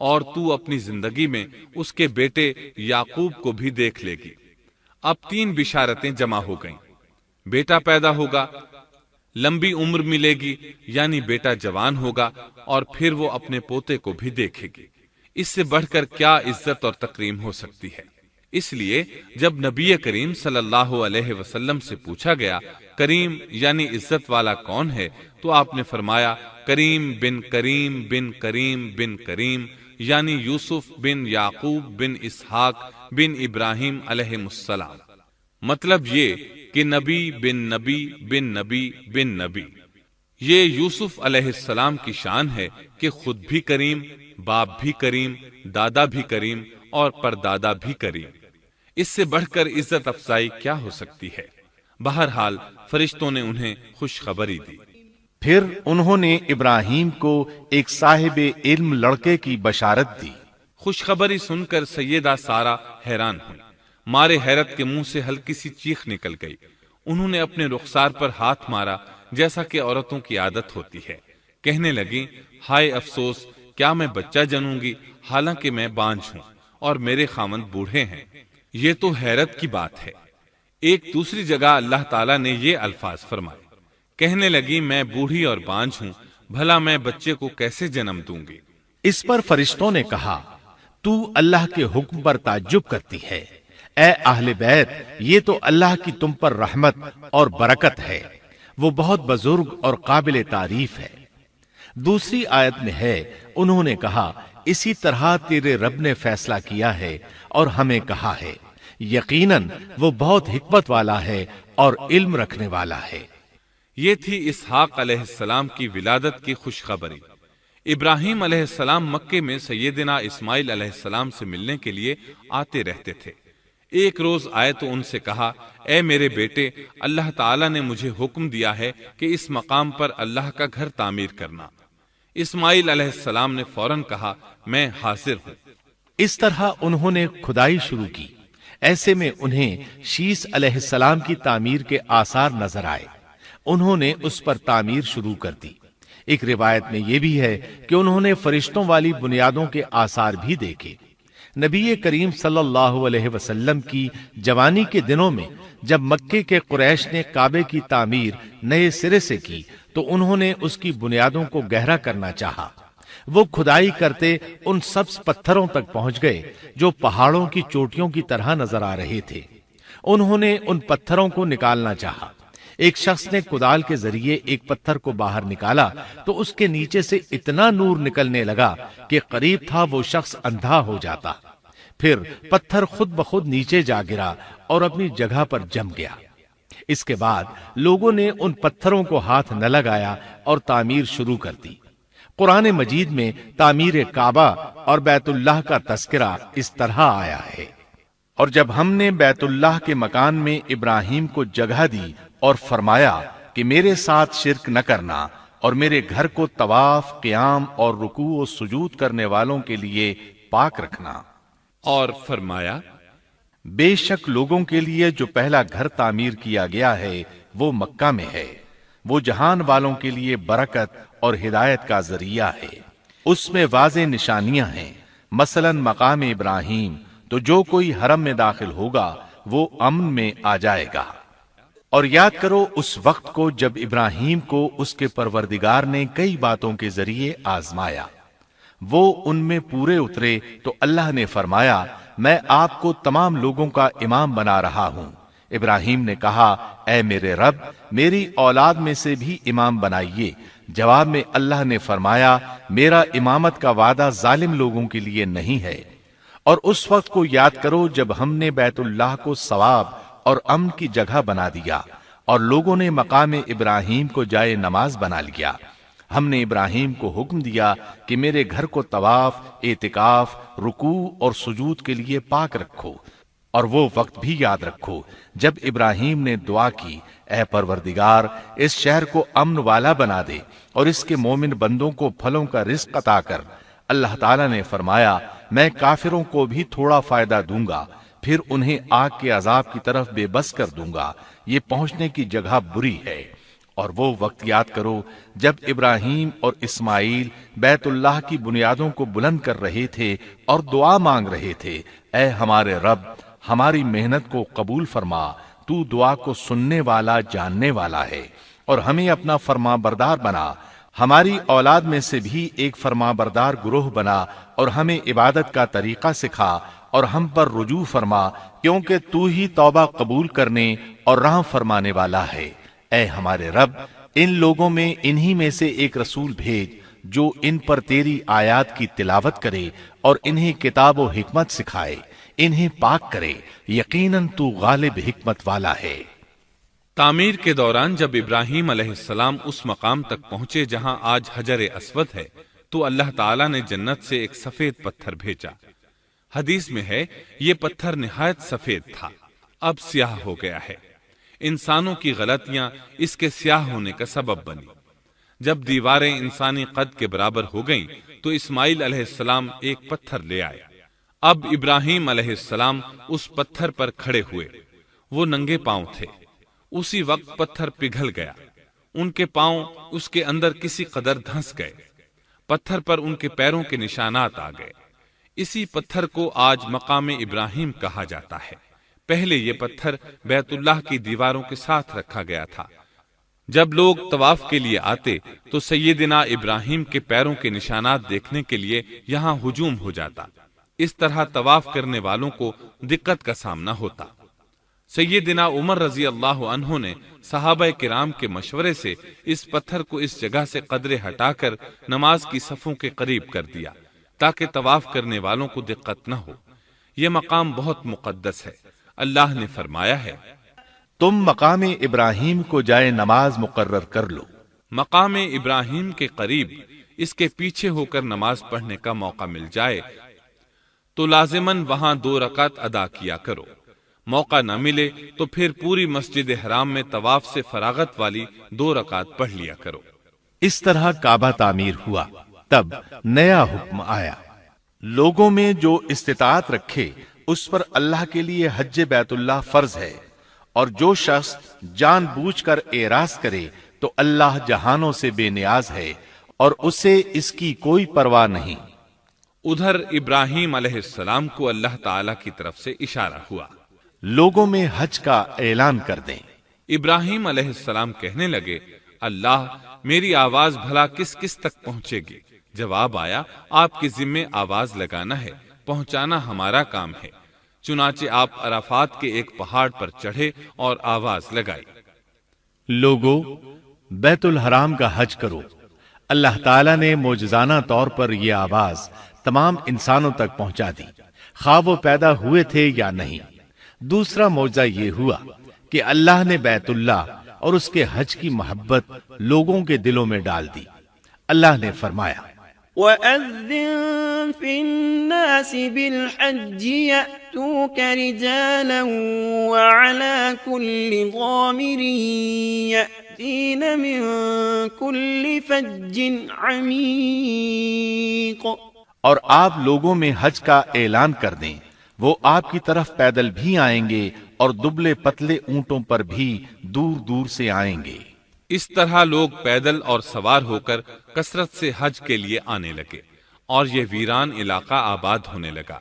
اور تو اپنی زندگی میں اس کے بیٹے یعقوب کو بھی دیکھ لے گی۔ اب 3 بشارتیں جمع ہو گئیں۔ بیٹا پیدا ہوگا، لمبی عمر ملے گی یعنی بیٹا جوان ہوگا، اور پھر وہ اپنے پوتے کو بھی دیکھے گی۔ اس سے بڑھ کر کیا عزت اور تکریم ہو سکتی ہے؟ اس لیے جب نبی کریم صلی اللہ علیہ وسلم سے پوچھا گیا کریم یعنی عزت والا کون ہے، تو آپ نے فرمایا کریم بن کریم بن کریم بن کریم، یعنی یوسف بن یعقوب بن اسحاق بن ابراہیم علیہ السلام۔ مطلب یہ کہ نبی بن نبی بن نبی بن نبی۔ یہ یوسف علیہ السلام کی شان ہے کہ خود بھی کریم، باپ بھی کریم، دادا بھی کریم اور پردادا بھی کریم۔ اس سے بڑھ کر عزت افزائی کیا ہو سکتی ہے؟ بہرحال فرشتوں نے انہیں خوشخبری دی۔ پھر انہوں نے ابراہیم کو ایک صاحب علم لڑکے کی بشارت دی۔ خوشخبری سن کر سیدہ سارہ حیران ہوئی، مارے حیرت کے منہ سے ہلکی سی چیخ نکل گئی۔ انہوں نے اپنے رخسار پر ہاتھ مارا جیسا کہ عورتوں کی عادت ہوتی ہے، کہنے لگی ہائے افسوس، کیا میں بچہ جنوں گی حالانکہ میں بانجھ ہوں اور میرے خاوند بوڑھے ہیں؟ یہ تو حیرت کی بات ہے۔ ایک دوسری جگہ اللہ تعالیٰ نے یہ الفاظ فرمائے، کہنے لگی میں بوڑھی اور بانجھ ہوں، بھلا میں بچے کو کیسے جنم دوں گی؟ اس پر فرشتوں نے کہا تو اللہ کے حکم پر تعجب کرتی ہے، اے اہل بیت، یہ تو اللہ کی تم پر رحمت اور برکت ہے، وہ بہت بزرگ اور قابل تعریف ہے۔ دوسری آیت میں ہے انہوں نے کہا اسی طرح تیرے رب نے فیصلہ کیا ہے اور ہمیں کہا ہے، یقیناً وہ بہت حکمت والا ہے اور علم رکھنے والا ہے۔ یہ تھی اسحاق علیہ السلام کی ولادت کی خوشخبری۔ ابراہیم علیہ السلام مکے میں سیدنا اسماعیل علیہ السلام سے ملنے کے لیے آتے رہتے تھے۔ ایک روز آئے تو ان سے کہا اے میرے بیٹے، اللہ تعالیٰ نے مجھے حکم دیا ہے کہ اس مقام پر اللہ کا گھر تعمیر کرنا۔ اسماعیل علیہ السلام نے فوراً کہا میں حاضر ہوں۔ اس طرح انہوں نے کھدائی شروع کی۔ ایسے میں انہیں شیش علیہ السلام کی تعمیر کے آثار نظر آئے۔ انہوں نے اس پر تعمیر شروع کر دی۔ ایک روایت میں یہ بھی ہے کہ انہوں نے فرشتوں والی بنیادوں کے آثار بھی دیکھے۔ نبی کریم صلی اللہ علیہ وسلم کی جوانی کے دنوں میں جب مکے کے قریش نے کعبے کی تعمیر نئے سرے سے کی تو انہوں نے اس کی بنیادوں کو گہرا کرنا چاہا۔ وہ کھدائی کرتے ان سبز پتھروں تک پہنچ گئے جو پہاڑوں کی چوٹیوں کی طرح نظر آ رہے تھے۔ انہوں نے ان پتھروں کو نکالنا چاہا۔ ایک شخص نے کدال کے ذریعے ایک پتھر کو باہر نکالا تو اس کے نیچے سے اتنا نور نکلنے لگا کہ قریب تھا وہ شخص اندھا ہو جاتا۔ پھر پتھر خود بخود نیچے جا گرا اور اپنی جگہ پر جم گیا۔ اس کے بعد لوگوں نے ان پتھروں کو ہاتھ نہ لگایا اور تعمیر شروع کر دی۔ قرآن مجید میں تعمیر کعبہ اور بیت اللہ کا تذکرہ اس طرح آیا ہے، اور جب ہم نے بیت اللہ کے مکان میں ابراہیم کو جگہ دی اور فرمایا کہ میرے ساتھ شرک نہ کرنا اور میرے گھر کو طواف، قیام اور رکوع و سجود کرنے والوں کے لیے پاک رکھنا، اور فرمایا بے شک لوگوں کے لیے جو پہلا گھر تعمیر کیا گیا ہے وہ مکہ میں ہے، وہ جہان والوں کے لیے برکت اور ہدایت کا ذریعہ ہے، اس میں واضح نشانیاں ہیں، مثلا مقام ابراہیم، تو جو کوئی حرم میں داخل ہوگا وہ امن میں آ جائے گا۔ اور یاد کرو اس وقت کو جب ابراہیم کو اس کے پروردگار نے کئی باتوں کے ذریعے آزمایا، وہ ان میں پورے اترے تو اللہ نے فرمایا میں آپ کو تمام لوگوں کا امام بنا رہا ہوں۔ ابراہیم نے کہا اے میرے رب، میری اولاد میں سے بھی امام بنائیے۔ جواب میں اللہ نے فرمایا میرا امامت کا وعدہ ظالم لوگوں کے لیے نہیں ہے۔ اور اس وقت کو یاد کرو جب ہم نے بیت اللہ کو ثواب اور امن کی جگہ بنا دیا اور لوگوں نے مقام ابراہیم کو جائے نماز بنا لیا۔ ہم نے ابراہیم کو حکم دیا کہ میرے گھر کو طواف، اعتکاف، رکوع اور سجود کے لیے پاک رکھو، اور وہ وقت بھی یاد رکھو جب ابراہیم نے دعا کی اے پروردگار اس شہر کو امن والا بنا دے اور اس کے مومن بندوں کو پھلوں کا رزق عطا کر۔ اللہ تعالیٰ نے فرمایا میں کافروں کو بھی تھوڑا فائدہ دوں گا، پھر انہیں آگ کے عذاب کی طرف بے بس کر دوں گا، یہ پہنچنے کی جگہ بری ہے۔ اور وہ وقت یاد کرو جب ابراہیم اور اسماعیل بیت اللہ کی بنیادوں کو بلند کر رہے تھے اور دعا مانگ رہے تھے، اے ہمارے رب، ہماری محنت کو قبول فرما، تو دعا کو سننے والا، جاننے والا ہے، اور ہمیں اپنا فرما بردار بنا، ہماری اولاد میں سے بھی ایک فرما بردار گروہ بنا، اور ہمیں عبادت کا طریقہ سکھا، اور ہم پر رجوع فرما، کیونکہ تو ہی توبہ قبول کرنے اور رحم فرمانے والا ہے۔ اے ہمارے رب، ان لوگوں میں انہی میں سے ایک رسول بھیج جو ان پر تیری آیات کی تلاوت کرے اور انہیں کتاب و حکمت سکھائے، انہیں پاک کرے، یقیناً تو غالب حکمت والا ہے۔ تعمیر کے دوران جب ابراہیم علیہ السلام اس مقام تک پہنچے جہاں آج حجر اسود ہے تو اللہ تعالیٰ نے جنت سے ایک سفید پتھر بھیجا۔ حدیث میں ہے یہ پتھر نہایت سفید تھا، اب سیاہ ہو گیا ہے۔ انسانوں کی غلطیاں اس کے سیاہ ہونے کا سبب بنی۔ جب دیواریں انسانی قد کے برابر ہو گئیں تو اسماعیل علیہ السلام ایک پتھر لے آئے۔ اب ابراہیم علیہ السلام اس پتھر پر کھڑے ہوئے، وہ ننگے پاؤں تھے۔ اسی وقت پتھر پگھل گیا، ان کے پاؤں اس کے اندر کسی قدر دھنس گئے، پتھر پر ان کے پیروں کے نشانات آ گئے۔ اسی پتھر کو آج مقام ابراہیم کہا جاتا ہے۔ پہلے یہ پتھر بیت اللہ کی دیواروں کے ساتھ رکھا گیا تھا۔ جب لوگ طواف کے لیے آتے تو سیدنا ابراہیم کے پیروں کے نشانات دیکھنے کے لیے یہاں ہجوم ہو جاتا۔ اس طرح طواف کرنے والوں کو دقت کا سامنا ہوتا۔ سیدنا عمر رضی اللہ عنہ نے صحابہ کرام کے مشورے سے اس پتھر کو اس جگہ سے قدرے ہٹا کر نماز کی صفوں کے قریب کر دیا تاکہ طواف کرنے والوں کو دقت نہ ہو۔ یہ مقام بہت مقدس ہے۔ اللہ نے فرمایا ہے، تم مقام ابراہیم کو جائے نماز مقرر کر لو۔ مقام ابراہیم کے قریب اس کے پیچھے ہو کر نماز پڑھنے کا موقع مل جائے تو لازماً وہاں 2 رکعت ادا کیا کرو۔ موقع نہ ملے تو پھر پوری مسجد حرام میں طواف سے فراغت والی 2 رکعت پڑھ لیا کرو۔ اس طرح کعبہ تعمیر ہوا۔ تب نیا حکم آیا، لوگوں میں جو استطاعت رکھے اس پر اللہ کے لیے حج بیت اللہ فرض ہے، اور جو شخص جان بوجھ کر اعراض کرے تو اللہ جہانوں سے بے نیاز ہے اور اسے اس کی کوئی پرواہ نہیں۔ ادھر ابراہیم علیہ السلام کو اللہ تعالی کی طرف سے اشارہ ہوا، لوگوں میں حج کا اعلان کر دیں۔ ابراہیم علیہ السلام کہنے لگے، اللہ میری آواز بھلا کس کس تک پہنچے گی؟ جواب آیا، آپ کے ذمے آواز لگانا ہے، پہنچانا ہمارا کام ہے۔ چنانچہ آپ عرفات کے ایک پہاڑ پر چڑھے اور آواز لگائی، لوگو بیت الحرام کا حج کرو۔ اللہ تعالیٰ نے معجزانہ طور پر یہ آواز تمام انسانوں تک پہنچا دی، خواہ وہ پیدا ہوئے تھے یا نہیں۔ دوسرا معجزہ یہ ہوا کہ اللہ نے بیت اللہ اور اس کے حج کی محبت لوگوں کے دلوں میں ڈال دی۔ اللہ نے فرمایا، وَأَذِّن فِي النَّاسِ بِالْحَجِّ يَأْتُوكَ رِجَالًا وَعَلَى كُلِّ ضَامِرٍ يَأْتِينَ مِن كُلِّ فَجٍّ عَمِيقٍ۔ اور آپ لوگوں میں حج کا اعلان کر دیں، وہ آپ کی طرف پیدل بھی آئیں گے اور دبلے پتلے اونٹوں پر بھی دور دور سے آئیں گے۔ اس طرح لوگ پیدل اور سوار ہو کر کثرت سے حج کے لیے آنے لگے اور یہ ویران علاقہ آباد ہونے لگا۔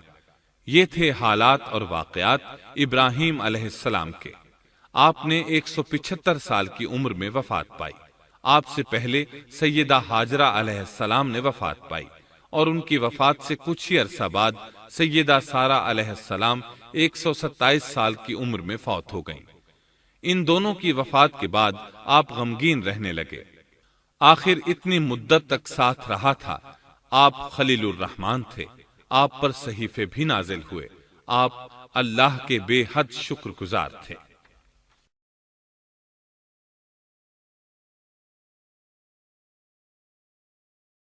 یہ تھے حالات اور واقعات ابراہیم علیہ السلام کے۔ آپ نے 175 سال کی عمر میں وفات پائی۔ آپ سے پہلے سیدہ ہاجرہ علیہ السلام نے وفات پائی اور ان کی وفات سے کچھ ہی عرصہ بعد سیدہ سارہ علیہ السلام 127 سال کی عمر میں فوت ہو گئیں۔ ان دونوں کی وفات کے بعد آپ غمگین رہنے لگے۔ آخر اتنی مدت تک ساتھ رہا تھا۔ آپ خلیل الرحمن تھے، آپ پر صحیفے بھی نازل ہوئے، آپ اللہ کے بے حد شکر گزار تھے۔